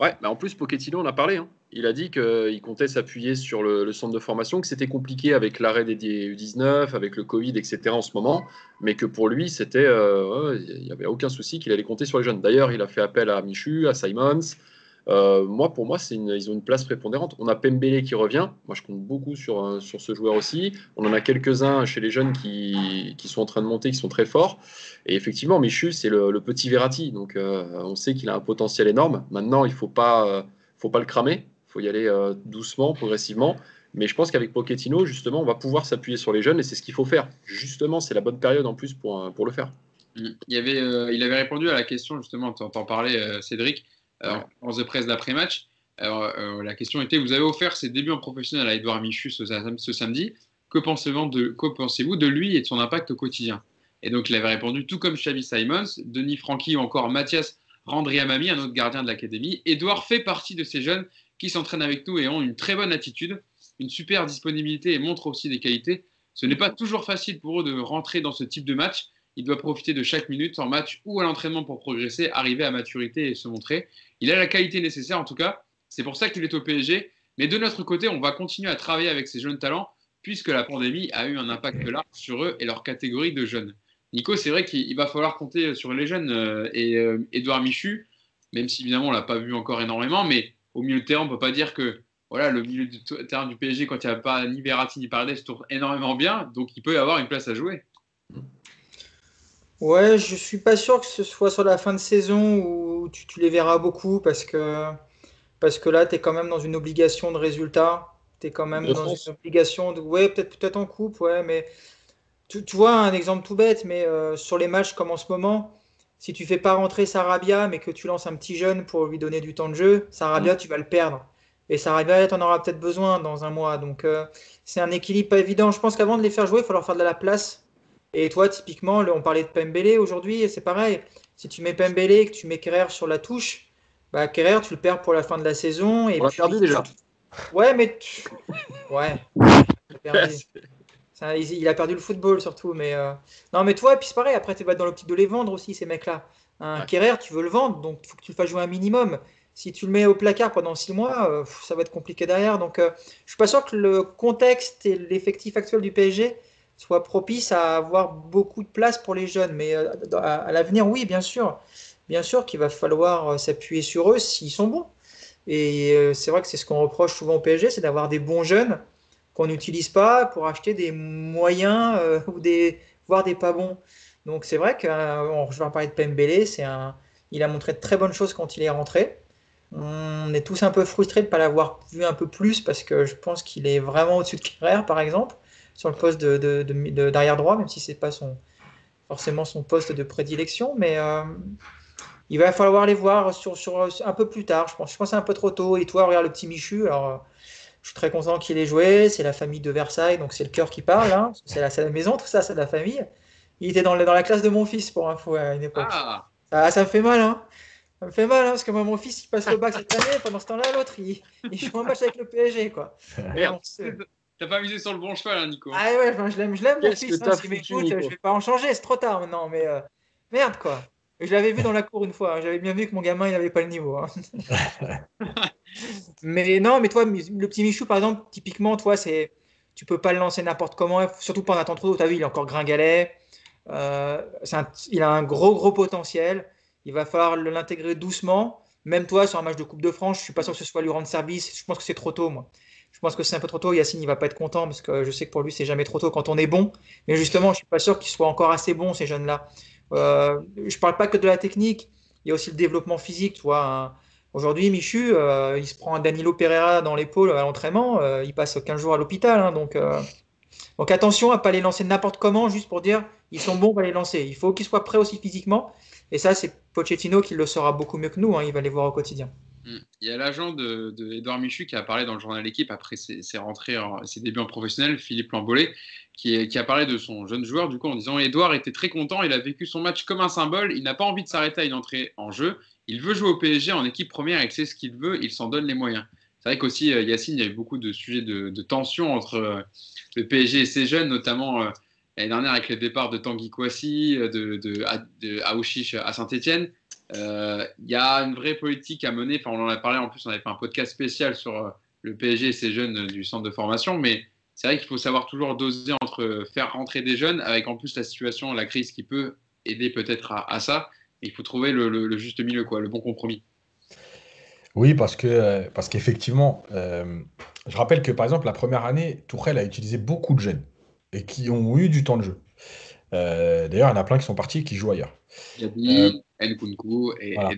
Ouais, mais en plus, Pochettino en a parlé. Hein. Il a dit qu'il comptait s'appuyer sur le centre de formation, que c'était compliqué avec l'arrêt des U19, avec le Covid, etc. en ce moment, mais que pour lui, il n'y avait aucun souci qu'il allait compter sur les jeunes. D'ailleurs, il a fait appel à Michu, à Simons. Pour moi, ils ont une place prépondérante. On a Pembele qui revient. Moi, je compte beaucoup sur ce joueur aussi. On en a quelques-uns chez les jeunes qui sont en train de monter, qui sont très forts. Et effectivement, Michu, c'est le petit Verratti. Donc, on sait qu'il a un potentiel énorme. Maintenant, il ne faut pas le cramer. Il faut y aller doucement, progressivement. Mais je pense qu'avec Pochettino, justement, on va pouvoir s'appuyer sur les jeunes et c'est ce qu'il faut faire. Justement, c'est la bonne période en plus pour le faire. Il avait répondu à la question, justement, t'en parlais, Cédric, en conférence de presse d'après-match. La question était, vous avez offert ses débuts en professionnel à Edouard Michu ce samedi. Que pensez-vous de lui et de son impact au quotidien? Et donc, il avait répondu, tout comme Xavi Simons, Denis Franchi ou encore Mathias Randriamami, un autre gardien de l'académie. Edouard fait partie de ces jeunes qui s'entraînent avec nous et ont une très bonne attitude, une super disponibilité et montrent aussi des qualités. Ce n'est pas toujours facile pour eux de rentrer dans ce type de match. Il doit profiter de chaque minute en match ou à l'entraînement pour progresser, arriver à maturité et se montrer. Il a la qualité nécessaire en tout cas. C'est pour ça qu'il est au PSG. Mais de notre côté, on va continuer à travailler avec ces jeunes talents puisque la pandémie a eu un impact large sur eux et leur catégorie de jeunes. Nico, c'est vrai qu'il va falloir compter sur les jeunes et Edouard Michu, même si évidemment on ne l'a pas vu encore énormément, mais au milieu de terrain, on ne peut pas dire que voilà, le milieu de terrain du PSG, quand il n'y a pas ni Verratti ni Paredes, tourne énormément bien, donc il peut y avoir une place à jouer. Ouais, je suis pas sûr que ce soit sur la fin de saison où tu les verras beaucoup parce que là, tu es quand même dans une obligation de résultat. Tu es quand même dans une obligation de. Ouais, peut-être en coupe, ouais, mais tu vois un exemple tout bête, mais sur les matchs comme en ce moment, si tu fais pas rentrer Sarabia, mais que tu lances un petit jeune pour lui donner du temps de jeu, Sarabia, tu vas le perdre. Et Sarabia, tu en auras peut-être besoin dans un mois. Donc, c'est un équilibre pas évident. Je pense qu'avant de les faire jouer, il faut leur faire de la place. Et toi, typiquement, on parlait de Pembele aujourd'hui, et c'est pareil. Si tu mets Pembele et que tu mets Kerrer sur la touche, bah, Kerrer, tu le perds pour la fin de la saison. Et On l'a puis, perdu déjà. ouais, mais ouais, il a perdu. Il a perdu le football surtout. Mais non, mais toi, puis c'est pareil. Après, tu vas dans l'optique de les vendre aussi, ces mecs-là. Un Ouais. Kerrer, tu veux le vendre, donc il faut que tu le fasses jouer un minimum. Si tu le mets au placard pendant 6 mois, ça va être compliqué derrière. Donc, je suis pas sûr que le contexte et l'effectif actuel du PSG soient propices à avoir beaucoup de place pour les jeunes. Mais à l'avenir, oui, bien sûr qu'il va falloir s'appuyer sur eux s'ils sont bons. Et c'est vrai que c'est ce qu'on reproche souvent au PSG, c'est d'avoir des bons jeunes qu'on n'utilise pas pour acheter des moyens ou voire des pas bons. Donc c'est vrai que je vais en parler de Pembele, il a montré de très bonnes choses quand il est rentré. On est tous un peu frustrés de ne pas l'avoir vu un peu plus parce que je pense qu'il est vraiment au-dessus de Kerrer, par exemple, sur le poste d'arrière droit, même si c'est pas forcément son poste de prédilection. Mais il va falloir les voir un peu plus tard. Je pense que c'est un peu trop tôt. Et toi, regarde le petit Michu. Alors, je suis très content qu'il ait joué. C'est la famille de Versailles, donc c'est le cœur qui parle. Hein. C'est la maison, tout ça, c'est de la famille. Il était dans la classe de mon fils, pour info, à une époque. Ah, Ça me fait mal, hein. Ça me fait mal, hein, parce que moi, mon fils, il passe le bac cette année. Pendant ce temps-là, l'autre, il joue un match avec le PSG, quoi. Mais Merde. bon, t'as pas misé sur le bon cheval, hein, Nico. ah ouais, enfin, je l'aime, mon Qu'est-ce fils. que Hein, t'as s'il foutu, m'écoute, Nico? je vais pas en changer, c'est trop tard maintenant. Mais merde, quoi. Je l'avais vu dans la cour une fois. Hein, j'avais bien vu que mon gamin, il n'avait pas le niveau. Hein. Mais non, mais toi, le petit Michou, par exemple, typiquement, toi, tu peux pas le lancer n'importe comment, surtout pas en attendant trop tôt. T'as vu, il est encore gringalet. Il a un gros potentiel. Il va falloir l'intégrer doucement. Même toi, sur un match de Coupe de France, je suis pas sûr que ce soit lui rendre service. Je pense que c'est trop tôt, moi. Je pense que c'est un peu trop tôt. Yacine, il va pas être content parce que je sais que pour lui, c'est jamais trop tôt quand on est bon. Mais justement, je suis pas sûr qu'ils soient encore assez bons, ces jeunes-là. Je parle pas que de la technique. Il y a aussi le développement physique. Tu vois, hein. Aujourd'hui, Michu, il se prend un Danilo Pereira dans l'épaule à l'entraînement. Il passe 15 jours à l'hôpital. Hein, donc attention à ne pas les lancer n'importe comment, juste pour dire ils sont bons, on va les lancer. Il faut qu'ils soient prêts aussi physiquement. Et ça, c'est Pochettino qui le saura beaucoup mieux que nous. Hein, il va les voir au quotidien. Il y a l'agent de Edouard Michu qui a parlé dans le journal L'équipe après ses débuts en professionnel, Philippe Lambollet, qui a parlé de son jeune joueur, du coup, en disant Edouard était très content, il a vécu son match comme un symbole, il n'a pas envie de s'arrêter à une entrée en jeu, il veut jouer au PSG en équipe première, il sait ce qu'il veut, il s'en donne les moyens. C'est vrai qu'aussi, Yacine, il y a eu beaucoup de sujets de tension entre le PSG et ses jeunes, notamment l'année dernière avec les départs de Tanguy Kouassi, de Aouchiche à Saint-Etienne. Il y a une vraie politique à mener. Enfin, on en a parlé en plus, on avait fait un podcast spécial sur le PSG et ses jeunes du centre de formation. Mais c'est vrai qu'il faut savoir toujours doser entre faire rentrer des jeunes avec en plus la situation, la crise qui peut aider peut-être à ça. Et il faut trouver le juste milieu, quoi, le bon compromis. Oui, parce qu'effectivement, je rappelle que par exemple, la première année, Tourelle a utilisé beaucoup de jeunes et qui ont eu du temps de jeu. D'ailleurs, il y en a plein qui sont partis et qui jouent ailleurs. Diaby, Nkunku Voilà.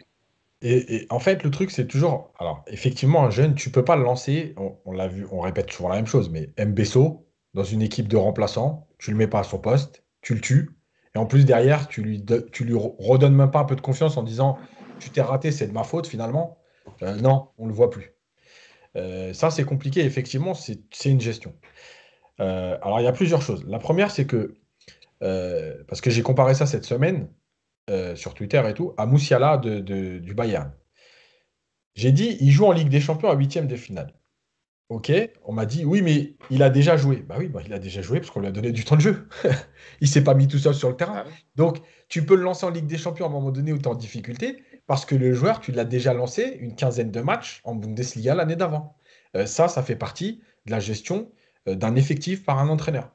Et en fait, le truc, c'est toujours. Alors, effectivement, un jeune, tu peux pas le lancer. On l'a vu, on répète toujours la même chose, mais Mbesso, dans une équipe de remplaçants, tu le mets pas à son poste, tu le tues. Et en plus, derrière, tu lui redonnes même pas un peu de confiance en disant tu t'es raté, c'est de ma faute finalement. Non, on le voit plus. Ça, c'est compliqué. Effectivement, c'est une gestion. Alors, il y a plusieurs choses. La première, c'est que, parce que j'ai comparé ça cette semaine sur Twitter et tout, à Moussiala du Bayern. J'ai dit, il joue en Ligue des Champions à huitième de finale. Ok, on m'a dit, oui, mais il a déjà joué. Bah oui, bah, il a déjà joué parce qu'on lui a donné du temps de jeu. Il s'est pas mis tout seul sur le terrain. Ah ouais. Donc, tu peux le lancer en Ligue des Champions à un moment donné où tu es en difficulté parce que le joueur, tu l'as déjà lancé une quinzaine de matchs en Bundesliga l'année d'avant. Ça fait partie de la gestion d'un effectif par un entraîneur.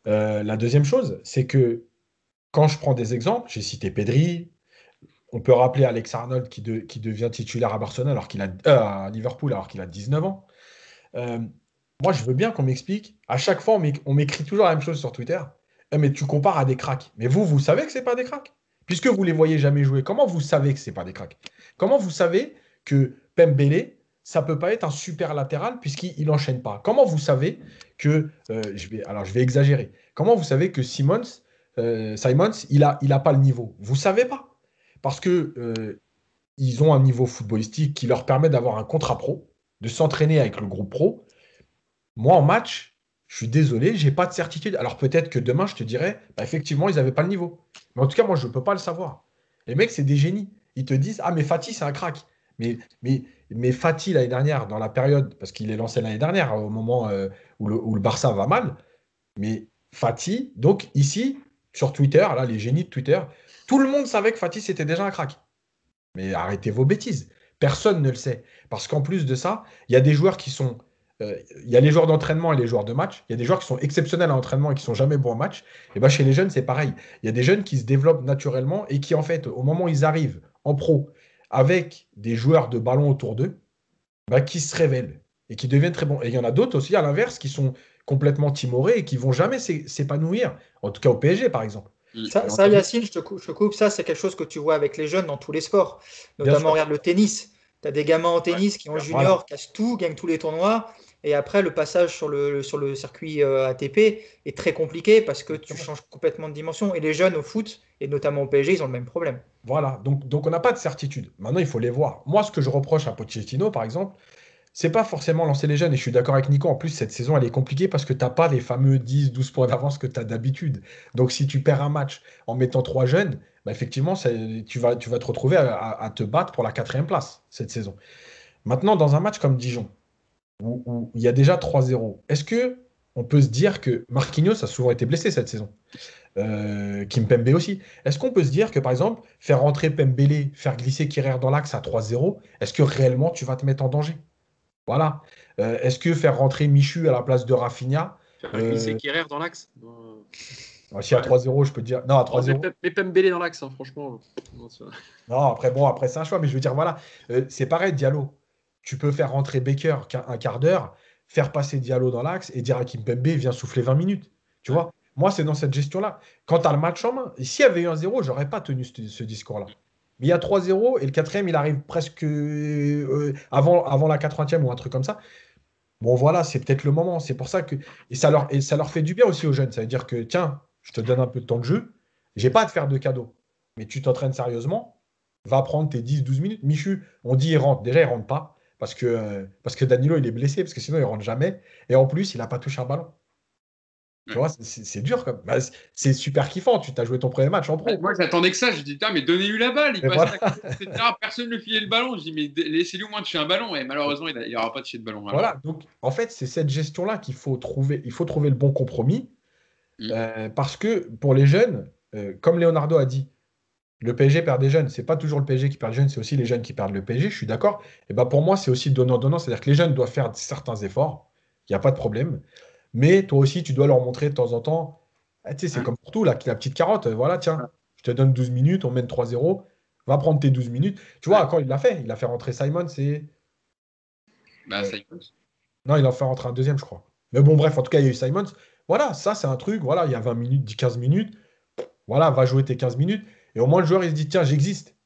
La deuxième chose, c'est que quand je prends des exemples, j'ai cité Pedri, on peut rappeler Alex Arnold qui devient titulaire à Barcelone à Liverpool alors qu'il a 19 ans. Euh, Moi, je veux bien qu'on m'explique. À chaque fois, on m'écrit toujours la même chose sur Twitter. Mais tu compares à des cracks. Mais vous savez que ce n'est pas des cracks. Puisque vous ne les voyez jamais jouer. Comment vous savez que ce n'est pas des cracks? Comment vous savez que Pembele, ça ne peut pas être un super latéral puisqu'il n'enchaîne pas? Comment vous savez que... je vais exagérer. Comment vous savez que Simons, il n'a pas le niveau? Vous ne savez pas. parce que ils ont un niveau footballistique qui leur permet d'avoir un contrat pro, de s'entraîner avec le groupe pro. Moi, en match, je suis désolé, j'ai pas de certitude. Alors peut-être que demain, je te dirais, bah, effectivement, ils n'avaient pas le niveau. Mais en tout cas, moi, je ne peux pas le savoir. Les mecs, c'est des génies. Ils te disent, ah, mais Fati, c'est un crack. Mais, mais, mais Fati, l'année dernière, dans la période, parce qu'il est lancé l'année dernière, au moment où le Barça va mal, mais Fati, donc ici, sur Twitter, là, les génies de Twitter, tout le monde savait que Fati, c'était déjà un crack. Mais arrêtez vos bêtises. Personne ne le sait. Parce qu'en plus de ça, il y a des joueurs qui sont. Il y a les joueurs d'entraînement et les joueurs de match. Il y a des joueurs qui sont exceptionnels à l'entraînement et qui sont jamais bons en match. Et ben chez les jeunes, c'est pareil. Il y a des jeunes qui se développent naturellement et qui, en fait, au moment où ils arrivent en pro avec des joueurs de ballon autour d'eux, bah, qui se révèlent et qui deviennent très bons. Et il y en a d'autres aussi, à l'inverse, qui sont complètement timorés et qui vont jamais s'épanouir. En tout cas au PSG, par exemple. Ça, Yacine, je te coupe, ça c'est quelque chose que tu vois avec les jeunes dans tous les sports. Notamment, regarde le tennis. Tu as des gamins en tennis qui, en junior, cassent tout, gagnent tous les tournois. Et après, le passage sur le circuit ATP est très compliqué parce que tu changes complètement de dimension. Et les jeunes au foot, et notamment au PSG, ils ont le même problème. Voilà, donc on n'a pas de certitude. Maintenant, il faut les voir. Moi, ce que je reproche à Pochettino, par exemple, c'est pas forcément lancer les jeunes. Et je suis d'accord avec Nico. En plus, cette saison, elle est compliquée parce que tu n'as pas les fameux 10-12 points d'avance que tu as d'habitude. Donc, si tu perds un match en mettant 3 jeunes, bah, effectivement, tu vas te retrouver à te battre pour la 4e place cette saison. Maintenant, dans un match comme Dijon, où il y a déjà 3-0, est-ce que on peut se dire que Marquinhos a souvent été blessé cette saison, Kimpembe aussi. Est-ce qu'on peut se dire que, par exemple, faire rentrer Pembele, faire glisser Kerrer dans l'axe à 3-0, est-ce que réellement tu vas te mettre en danger? Voilà. Est-ce que faire rentrer Michu à la place de Rafinha, Faire glisser Kerrer dans l'axe si à 3-0, je peux te dire. Non, à 3-0. Mais Pembele dans l'axe, hein, franchement. Non, après c'est un choix, mais je veux dire, voilà. C'est pareil, Diallo. Tu peux faire rentrer Baker un quart d'heure, faire passer Diallo dans l'axe et dire à Kimpembe, viens souffler 20 minutes. Tu vois? Moi, c'est dans cette gestion-là. Quand tu as le match en main, s'il y avait eu un 0, j'aurais pas tenu ce discours-là. Mais il y a 3-0 et le 4e, il arrive presque avant la 80e ou un truc comme ça. Bon, voilà, c'est peut-être le moment. C'est pour ça que. Et ça leur fait du bien aussi aux jeunes. Ça veut dire que, tiens, je te donne un peu de temps de jeu. J'ai pas à te faire de cadeau. Mais tu t'entraînes sérieusement. Va prendre tes 10-12 minutes. Michu, on dit il rentre. Déjà, il rentre pas. Parce que Danilo, il est blessé. Parce que sinon, il rentre jamais. Et en plus, il n'a pas touché un ballon. Tu vois, c'est dur. Bah, c'est super kiffant. Tu t'as joué ton premier match en pro. Moi, j'attendais que ça. Je dis, mais donnez-lui la balle. Il passe voilà. etc. Personne ne lui filait le ballon. Je dis, mais laissez-lui au moins toucher un ballon. Et malheureusement, il n'y aura pas touché de ballon. Voilà. Donc, en fait, c'est cette gestion-là qu'il faut trouver. Il faut trouver le bon compromis. Parce que pour les jeunes, comme Leonardo a dit, le PSG perd des jeunes. C'est pas toujours le PSG qui perd les jeunes, c'est aussi les jeunes qui perdent le PSG. Je suis d'accord. Et ben pour moi, c'est aussi donnant-donnant. C'est-à-dire que les jeunes doivent faire certains efforts. Il n'y a pas de problème. Mais toi aussi, tu dois leur montrer de temps en temps. Ah, tu sais, c'est comme pour tout, la petite carotte. Voilà, tiens, je te donne 12 minutes, on mène 3-0. Va prendre tes 12 minutes. Tu vois, quand il a fait rentrer Simon, c'est. Simons. Non, il en fait rentrer un deuxième, je crois. Mais bon, bref, en tout cas, il y a eu Simons. Voilà, ça, c'est un truc. Voilà, il y a 20 minutes, 10-15 minutes. Voilà, va jouer tes 15 minutes. Et au moins, le joueur, il se dit, tiens, j'existe.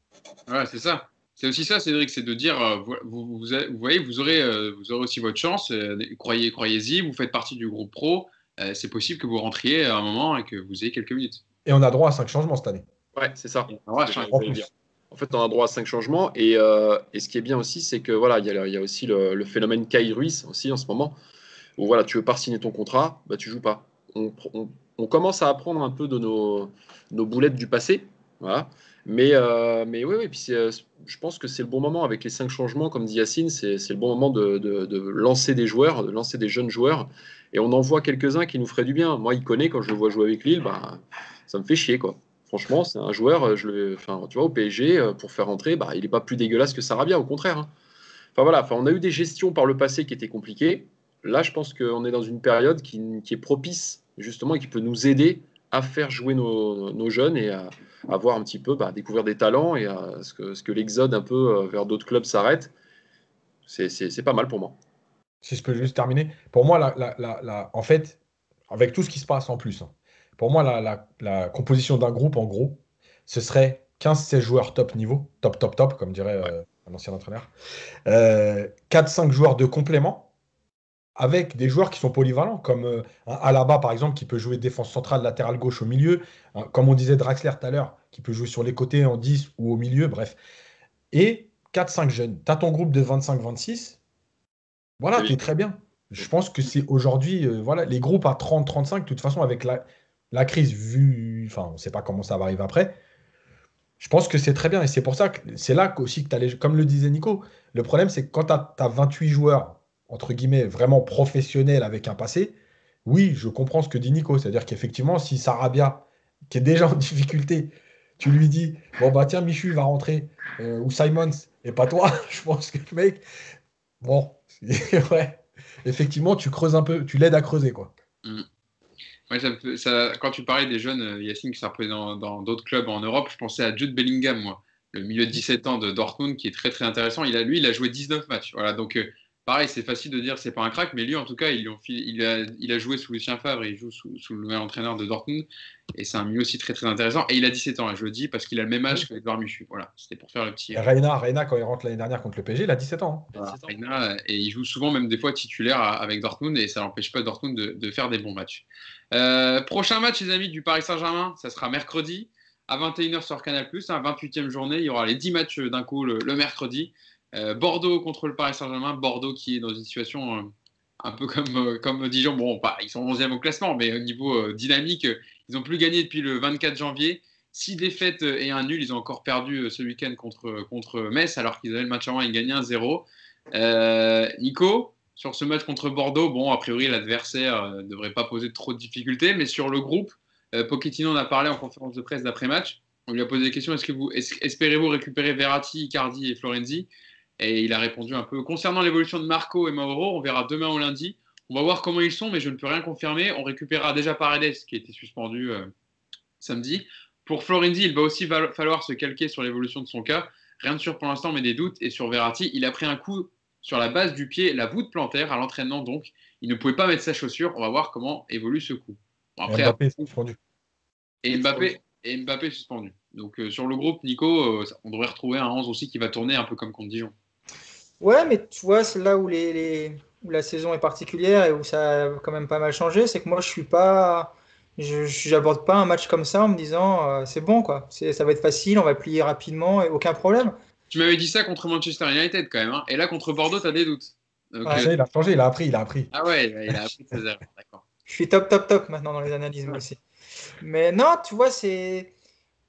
Ouais, c'est ça. C'est aussi ça, Cédric, c'est de dire, vous voyez, vous aurez aussi votre chance. Croyez-y, vous faites partie du groupe pro. C'est possible que vous rentriez à un moment et que vous ayez quelques minutes. Et on a droit à 5 changements cette année. Ouais, c'est ça. En fait, on a droit à 5 changements. Et ce qui est bien aussi, c'est que voilà, il y a aussi le phénomène Kai Ruiz aussi en ce moment. Où voilà, tu veux pas signer ton contrat, bah tu joues pas. On commence à apprendre un peu de nos boulettes du passé. Voilà. Mais oui, puis je pense que c'est le bon moment avec les 5 changements, comme dit Yacine, c'est le bon moment de lancer des joueurs, de lancer des jeunes joueurs. Et on en voit quelques-uns qui nous feraient du bien. Moi, il connaît, quand je le vois jouer avec Lille, bah, ça me fait chier, quoi. Franchement, c'est un joueur, tu vois, au PSG, pour faire rentrer, bah, il n'est pas plus dégueulasse que Sarabia, au contraire. Hein. Enfin voilà, on a eu des gestions par le passé qui étaient compliquées. Là, je pense qu'on est dans une période qui est propice, justement, et qui peut nous aider à faire jouer nos jeunes et à voir un petit peu, découvrir des talents et à ce que l'exode un peu vers d'autres clubs s'arrête. C'est pas mal pour moi. Si je peux juste terminer. Pour moi, en fait, avec tout ce qui se passe en plus, pour moi, la composition d'un groupe, en gros, ce serait 15-16 joueurs top niveau, top, comme dirait un ancien entraîneur. 4-5 joueurs de complément, avec des joueurs qui sont polyvalents, comme un Alaba, par exemple, qui peut jouer défense centrale, latérale gauche au milieu, comme on disait Draxler tout à l'heure, qui peut jouer sur les côtés en 10 ou au milieu, bref. Et 4-5 jeunes. Tu as ton groupe de 25-26. Voilà, tu es très bien. Je pense que c'est aujourd'hui, voilà, les groupes à 30-35, de toute façon, avec la crise vue, enfin, on ne sait pas comment ça va arriver après. Je pense que c'est très bien. Et c'est pour ça que c'est là aussi que tu as les. Comme le disait Nico, le problème, c'est que quand tu as 28 joueurs, entre guillemets, vraiment professionnels avec un passé, oui, je comprends ce que dit Nico. C'est-à-dire qu'effectivement, si Sarabia, qui est déjà en difficulté, tu lui dis, bon, bah tiens, Michu va rentrer, ou Simons, et pas toi, je pense que le mec, bon, ouais, effectivement, tu creuses un peu, tu l'aides à creuser, quoi. Mm. Ouais, quand tu parlais des jeunes, Yacine, qui sont repris dans d'autres clubs en Europe, je pensais à Jude Bellingham, moi, le milieu de 17 ans de Dortmund, qui est très très intéressant. Il a joué 19 matchs. Voilà, donc pareil, c'est facile de dire c'est pas un crack, mais lui, en tout cas, il a joué sous Lucien Favre et il joue sous le nouvel entraîneur de Dortmund. Et c'est un milieu aussi très très intéressant. Et il a 17 ans, là, je le dis, parce qu'il a le même âge qu'Edouard Michu. Voilà, c'était pour faire le petit. Et Reina, quand il rentre l'année dernière contre le PSG, il a 17 ans. Voilà, Reina, et il joue souvent, même des fois, titulaire avec Dortmund, et ça n'empêche pas Dortmund de faire des bons matchs. Prochain match, les amis, du Paris Saint-Germain, ça sera mercredi à 21h sur Canal+, 28e journée. Il y aura les 10 matchs d'un coup le mercredi. Bordeaux contre le Paris Saint-Germain. Bordeaux qui est dans une situation un peu comme Dijon. Bon, ils sont 11e au classement, mais au niveau dynamique, ils n'ont plus gagné depuis le 24 janvier. 6 défaites et un nul. Ils ont encore perdu ce week-end contre Metz, alors qu'ils avaient le match en main et gagné 1-0. Nico, sur ce match contre Bordeaux, bon, a priori, l'adversaire ne devrait pas poser trop de difficultés, mais sur le groupe, Pochettino en a parlé en conférence de presse d'après-match. On lui a posé des questions, espérez-vous récupérer Verratti, Icardi et Florenzi? Et il a répondu un peu, concernant l'évolution de Marco et Mauro, on verra demain ou lundi. On va voir comment ils sont, mais je ne peux rien confirmer. On récupérera déjà Paredes, qui était suspendu samedi. Pour Florenzi, il va aussi falloir se calquer sur l'évolution de son cas. Rien de sûr pour l'instant, mais des doutes. Et sur Verratti, il a pris un coup sur la base du pied, la voûte plantaire à l'entraînement, donc il ne pouvait pas mettre sa chaussure. On va voir comment évolue ce coup. Bon, après, Mbappé est suspendu. Et Mbappé suspendu. Donc sur le groupe, Nico, on devrait retrouver un 11 aussi qui va tourner un peu comme contre Dijon. Ouais, mais tu vois, c'est là où la saison est particulière et où ça a quand même pas mal changé, c'est que moi j'aborde pas un match comme ça en me disant c'est bon quoi, ça va être facile, on va plier rapidement et aucun problème. Tu m'avais dit ça contre Manchester United quand même, hein. Et là contre Bordeaux, tu as des doutes. Donc, ouais. Il a changé, il a appris. Ah ouais, il a appris ses erreurs, d'accord. Je suis top maintenant dans les analyses moi aussi. Mais non, tu vois,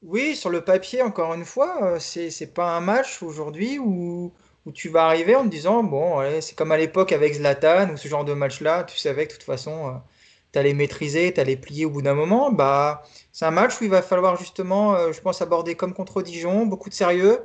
oui, sur le papier, encore une fois, c'est pas un match aujourd'hui où tu vas arriver en te disant, bon, allez, c'est comme à l'époque avec Zlatan ou ce genre de match-là, tu savais que de toute façon, tu allais maîtriser, tu allais plier au bout d'un moment. Bah, c'est un match où il va falloir justement, je pense, aborder comme contre Dijon, beaucoup de sérieux,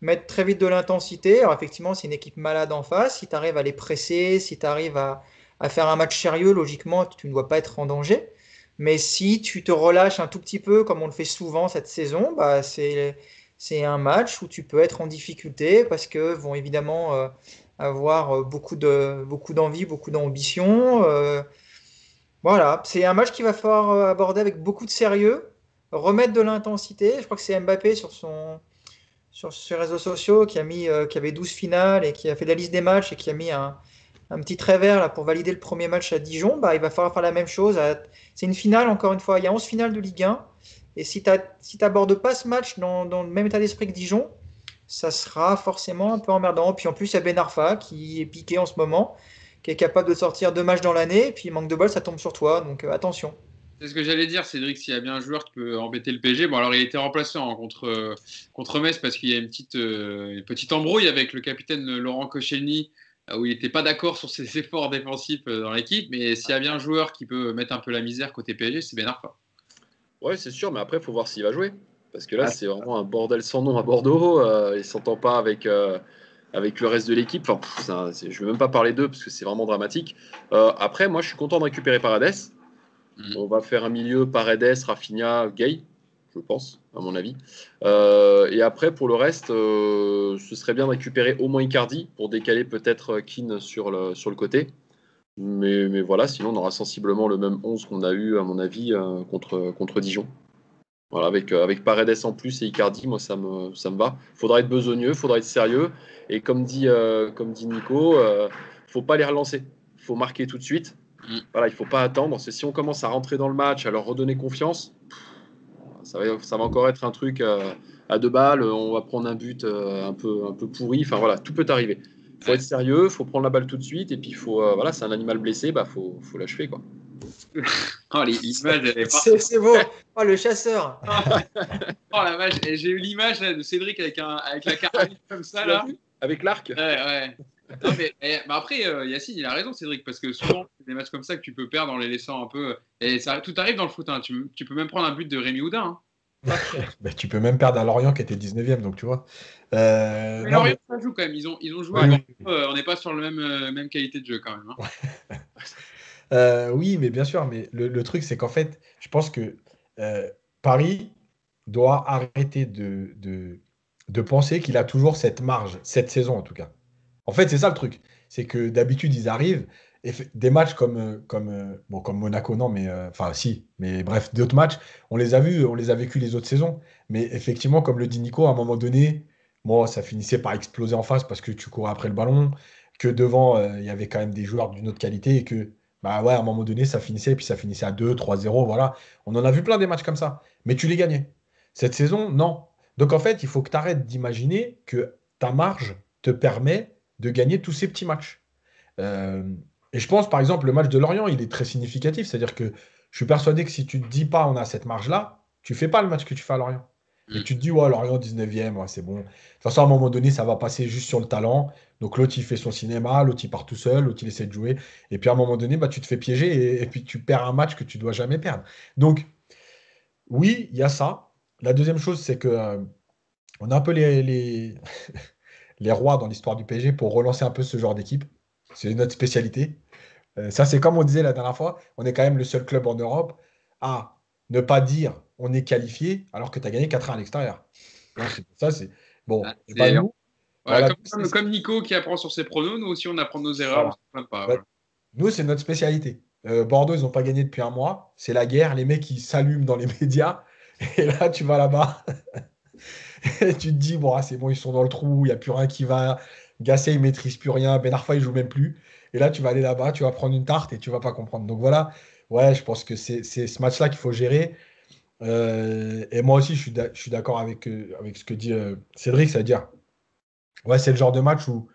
mettre très vite de l'intensité. Alors effectivement, c'est une équipe malade en face. Si tu arrives à les presser, si tu arrives à faire un match sérieux, logiquement, tu ne dois pas être en danger. Mais si tu te relâches un tout petit peu, comme on le fait souvent cette saison, bah c'est un match où tu peux être en difficulté parce que vont évidemment avoir beaucoup d'envie, beaucoup d'ambition. Voilà, c'est un match qu'il va falloir aborder avec beaucoup de sérieux, remettre de l'intensité. Je crois que c'est Mbappé sur ses réseaux sociaux qui avait 12 finales et qui a fait la liste des matchs et qui a mis un petit travers là, pour valider le premier match à Dijon. Bah, il va falloir faire la même chose. C'est une finale, encore une fois. Il y a 11 finales de Ligue 1. Et si tu n'abordes pas ce match dans le même état d'esprit que Dijon, ça sera forcément un peu emmerdant. Puis en plus, il y a Ben Arfa qui est piqué en ce moment, qui est capable de sortir 2 matchs dans l'année. Et puis, manque de bol, ça tombe sur toi. Donc attention. C'est ce que j'allais dire, Cédric, s'il y a bien un joueur qui peut embêter le PSG. Bon, alors il était remplaçant contre Metz parce qu'il y a une petite embrouille avec le capitaine Laurent Koscielny, où il n'était pas d'accord sur ses efforts défensifs dans l'équipe. Mais s'il y a bien un joueur qui peut mettre un peu la misère côté PSG, c'est Ben Arfa. Oui, c'est sûr, mais après, il faut voir s'il va jouer. Parce que là, c'est vraiment un bordel sans nom à Bordeaux. Il ne s'entend pas avec le reste de l'équipe. Enfin, je ne vais même pas parler d'eux parce que c'est vraiment dramatique. Après, moi, je suis content de récupérer Paredes. On va faire un milieu Paredes, Rafinha, Gay, je pense, à mon avis. Et après, pour le reste, ce serait bien de récupérer au moins Icardi pour décaler peut-être Keane sur le côté. Mais voilà, sinon on aura sensiblement le même 11 qu'on a eu, à mon avis, contre Dijon. Voilà, avec Paredes en plus et Icardi, moi ça me va. Il faudra être besogneux, il faudra être sérieux. Et comme dit Nico, faut pas les relancer. Il faut marquer tout de suite. Voilà, il ne faut pas attendre. Si on commence à rentrer dans le match, à leur redonner confiance, Ça va encore être un truc à 2 balles, on va prendre un but un peu pourri. Enfin voilà, tout peut arriver. Il faut être sérieux, il faut prendre la balle tout de suite, et puis voilà, c'est un animal blessé, faut l'achever, quoi. Oh, l'image, elle est C'est beau. Oh, le chasseur. Oh la vache, j'ai eu l'image là, de Cédric avec la carabine comme ça là. Avec l'arc. Ouais. Non, mais après, Yacine, il a raison, Cédric, parce que souvent, c'est des matchs comme ça que tu peux perdre en les laissant un peu. Et tout arrive dans le foot. Hein. Tu peux même prendre un but de Rémi Houdin. Hein. Bah, tu peux même perdre à Lorient qui était 19e, donc tu vois. Mais Lorient, ça joue quand même. Ils ont joué. Ouais, on n'est pas sur le même qualité de jeu quand même. Hein. Oui, mais bien sûr. Mais le truc, c'est qu'en fait, je pense que Paris doit arrêter de penser qu'il a toujours cette marge, cette saison en tout cas. En fait, c'est ça le truc. C'est que d'habitude, ils arrivent et des matchs comme Monaco, non, mais enfin, si, mais bref, d'autres matchs, on les a vus, on les a vécus les autres saisons. Mais effectivement, comme le dit Nico, à un moment donné, moi, ça finissait par exploser en face parce que tu courais après le ballon, que devant, il y avait quand même des joueurs d'une autre qualité et que, bah ouais, à un moment donné, ça finissait et puis ça finissait à 2-3-0, voilà. On en a vu plein des matchs comme ça, mais tu les gagnais. Cette saison, non. Donc en fait, il faut que tu arrêtes d'imaginer que ta marge te permet de gagner tous ces petits matchs. Euh, et je pense, par exemple, le match de Lorient, il est très significatif. C'est-à-dire que je suis persuadé que si tu ne te dis pas on a cette marge-là, tu fais pas le match que tu fais à Lorient. Et tu te dis, ouais, Lorient 19e, ouais, c'est bon. De toute façon, à un moment donné, ça va passer juste sur le talent. Donc l'autre, il fait son cinéma, l'autre, il part tout seul, l'autre, il essaie de jouer. Et puis à un moment donné, bah, tu te fais piéger et puis tu perds un match que tu dois jamais perdre. Donc, oui, il y a ça. La deuxième chose, c'est que on a un peu les rois dans l'histoire du PSG pour relancer un peu ce genre d'équipe. C'est notre spécialité. Ça, c'est comme on disait la dernière fois, on est quand même le seul club en Europe à ne pas dire on est qualifié alors que tu as gagné 4-1 à l'extérieur. Donc, ça, c'est. Bon, Ah, et ben, nous, voilà, voilà, comme Nico qui apprend sur ses pronos, nous aussi on apprend nos erreurs. voilà. On se plaint pas, Ouais. voilà. Nous, c'est notre spécialité. Bordeaux, ils n'ont pas gagné depuis un mois. C'est la guerre. Les mecs, ils s'allument dans les médias. Et là, tu vas là-bas. Et tu te dis, bon, ah, c'est bon, ils sont dans le trou. Il n'y a plus rien qui va. Gasset, il maîtrise plus rien. Ben Arfa, il joue même plus. Et là, tu vas aller là-bas, tu vas prendre une tarte et tu vas pas comprendre. Donc voilà, ouais, je pense que c'est ce match-là qu'il faut gérer. Et moi aussi, je suis d'accord avec ce que dit Cédric, c'est-à-dire, ouais, c'est le genre de match où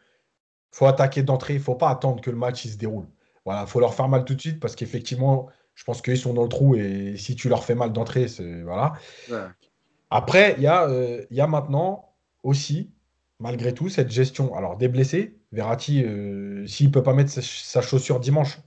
faut attaquer d'entrée, il faut pas attendre que le match il se déroule. Voilà, faut leur faire mal tout de suite parce qu'effectivement, je pense qu'ils sont dans le trou et si tu leur fais mal d'entrée, c'est voilà. Ouais. Après, il y a maintenant aussi, malgré tout, cette gestion. Alors, des blessés, Verratti, s'il peut pas mettre sa chaussure dimanche,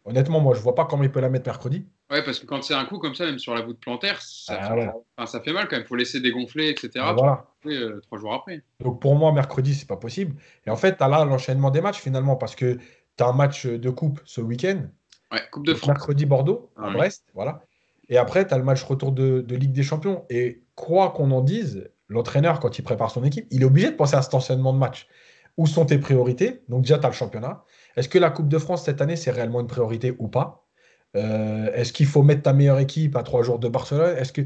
honnêtement, moi, je vois pas comment il peut la mettre mercredi. Ouais, parce que quand c'est un coup comme ça, même sur la voûte plantaire, Ouais. ça fait mal quand même. Il faut laisser dégonfler, etc. Voilà. Tu peux jouer, 3 jours après. Donc, pour moi, mercredi, c'est pas possible. Et en fait, tu as là l'enchaînement des matchs finalement parce que tu as un match de coupe ce week-end. Ouais, Coupe de Donc, France. mercredi, Bordeaux, à Ah, oui. Brest, voilà. Et après, tu as le match retour de Ligue des Champions. Et quoi qu'on en dise, l'entraîneur, quand il prépare son équipe, il est obligé de penser à cet enchaînement de matchs. Où sont tes priorités? Donc, déjà, tu as le championnat. Est-ce que la Coupe de France cette année, c'est réellement une priorité ou pas? Est-ce qu'il faut mettre ta meilleure équipe à 3 jours de Barcelone? Est-ce que.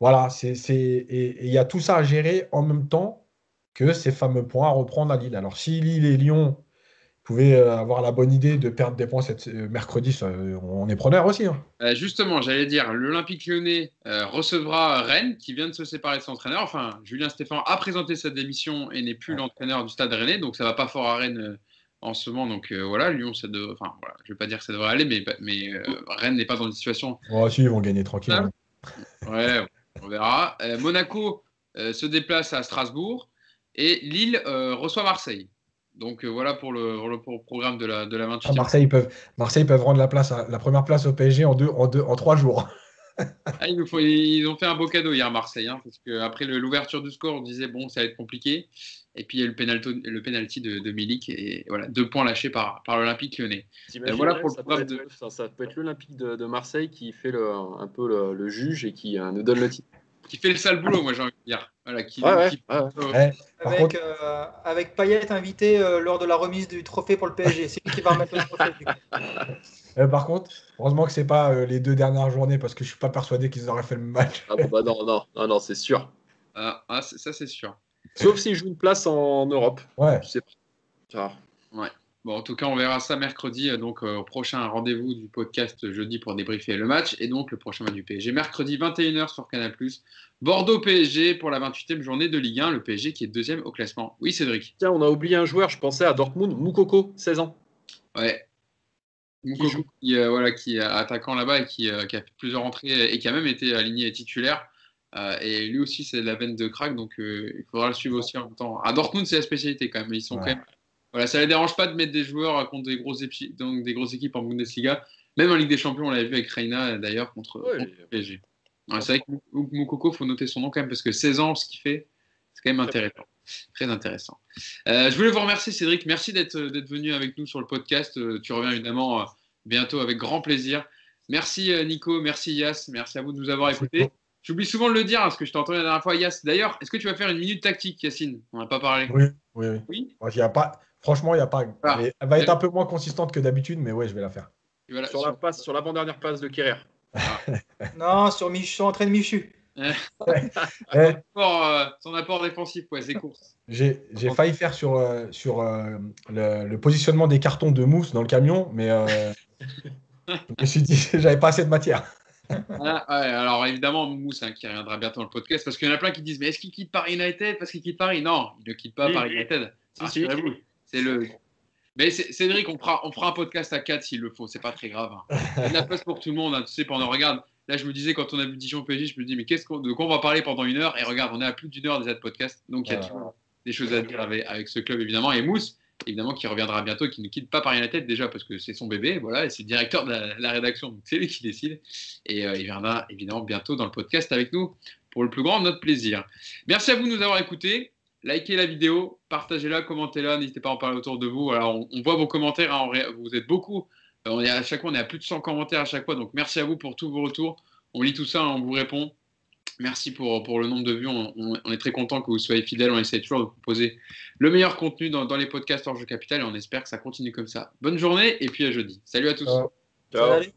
Voilà, et il y a tout ça à gérer en même temps que ces fameux points à reprendre à Lille. Alors, si Lille et Lyon pouvaient avoir la bonne idée de perdre des points mercredi, on est preneur aussi. Hein. Justement, j'allais dire, l'Olympique Lyonnais recevra Rennes, qui vient de se séparer de son entraîneur. Enfin, Julien Stéphan a présenté sa démission et n'est plus l'entraîneur du Stade Rennais, donc ça va pas fort à Rennes en ce moment. Donc voilà, Lyon, enfin, voilà, je vais pas dire que ça devrait aller, mais Rennes n'est pas dans une situation. Oh, si, ils vont gagner tranquille. Hein. Ouais, on verra. Monaco se déplace à Strasbourg et Lille reçoit Marseille. Donc voilà pour le programme de la 28e. Marseille peuvent rendre la première place au PSG en 3 jours. Ah, ils ont fait un beau cadeau hier à Marseille, hein, parce qu'après l'ouverture du score, on disait bon, ça va être compliqué. Et puis il y a eu le penalty de Milik, et voilà, 2 points lâchés par l'Olympique Lyonnais. Voilà pour ça peut être l'Olympique de Marseille qui fait un peu le juge et qui nous donne le titre. Qui fait le sale boulot, moi j'ai envie de dire. Voilà, Avec Payet invité lors de la remise du trophée pour le PSG. C'est lui qui va remettre le trophée. Par contre, heureusement que c'est pas les 2 dernières journées parce que je suis pas persuadé qu'ils auraient fait le match. Ah bah non, c'est sûr. Ça c'est sûr. Sauf s'ils jouent une place en Europe. Ouais. Je sais pas. Ouais. Bon, en tout cas, on verra ça mercredi, donc au prochain rendez-vous du podcast jeudi pour débriefer le match, et donc le prochain match du PSG, mercredi 21h sur Canal+. Bordeaux-PSG pour la 28e journée de Ligue 1, le PSG qui est deuxième au classement. Oui, Cédric. Tiens, on a oublié un joueur, je pensais à Dortmund, Moukoko, 16 ans. Ouais. Moukoko, qui est attaquant là-bas et qui a fait plusieurs entrées et qui a même été aligné titulaire. Et lui aussi, c'est de la veine de crack, donc il faudra le suivre aussi en même temps. À Dortmund, c'est la spécialité quand même. Ils sont quand même. Voilà, ça ne les dérange pas de mettre des joueurs contre des grosses équipes en Bundesliga. Même en Ligue des Champions, on l'avait vu avec Reina d'ailleurs contre PSG. C'est vrai que Moukoko, il faut noter son nom quand même parce que 16 ans, ce qu'il fait, c'est quand même intéressant. Très intéressant. Je voulais vous remercier, Cédric. Merci d'être venu avec nous sur le podcast. Tu reviens évidemment bientôt avec grand plaisir. Merci Nico, merci Yass, merci à vous de nous avoir écoutés. J'oublie souvent de le dire, parce que je t'ai entendu la dernière fois, Yass. D'ailleurs, est-ce que tu vas faire une minute tactique, Yacine? On n'a pas parlé. Oui. Il y a pas... Franchement, il n'y a pas. Elle va être un peu moins consistante que d'habitude, mais ouais, je vais la faire. Voilà, sur l'avant-dernière passe de Kerrer. Non, sur Michu, entraîne Michu. Son apport défensif, ses courses. J'ai failli faire sur le positionnement des cartons de mousse dans le camion, mais je me suis dit que j'avais pas assez de matière. Alors évidemment, Mousse qui reviendra bientôt dans le podcast, parce qu'il y en a plein qui disent mais est-ce qu'il quitte Paris United parce qu'il quitte Paris? Non, il ne quitte pas Paris United. Rassurez-vous. Mais Cédric, on fera un podcast à 4 s'il le faut, c'est pas très grave. Il y a de la place pour tout le monde, tu sais, pendant regarde. Là, je me disais, quand on a vu Dijon PSG, je me dis, mais de quoi on va parler pendant 1 heure? Et regarde, on est à plus d'1 heure déjà de podcast. Donc, il y a toujours des choses à dire avec ce club, évidemment. Et Mousse, évidemment, qui reviendra bientôt, qui ne quitte pas Paris United déjà, parce que c'est son bébé, voilà, et c'est le directeur de la rédaction. Donc, c'est lui qui décide. Et il viendra, évidemment, bientôt dans le podcast avec nous pour le plus grand de notre plaisir. Merci à vous de nous avoir écoutés. Likez la vidéo, partagez-la, commentez-la, n'hésitez pas à en parler autour de vous. Alors, on voit vos commentaires, vous êtes beaucoup. À chaque fois, on est à plus de 100 commentaires à chaque fois. Donc, merci à vous pour tous vos retours. On lit tout ça, on vous répond. Merci pour le nombre de vues. On est très content que vous soyez fidèles. On essaie toujours de vous proposer le meilleur contenu dans les podcasts Hors Jeu Capital et on espère que ça continue comme ça. Bonne journée et puis à jeudi. Salut à tous. Ciao. Salut.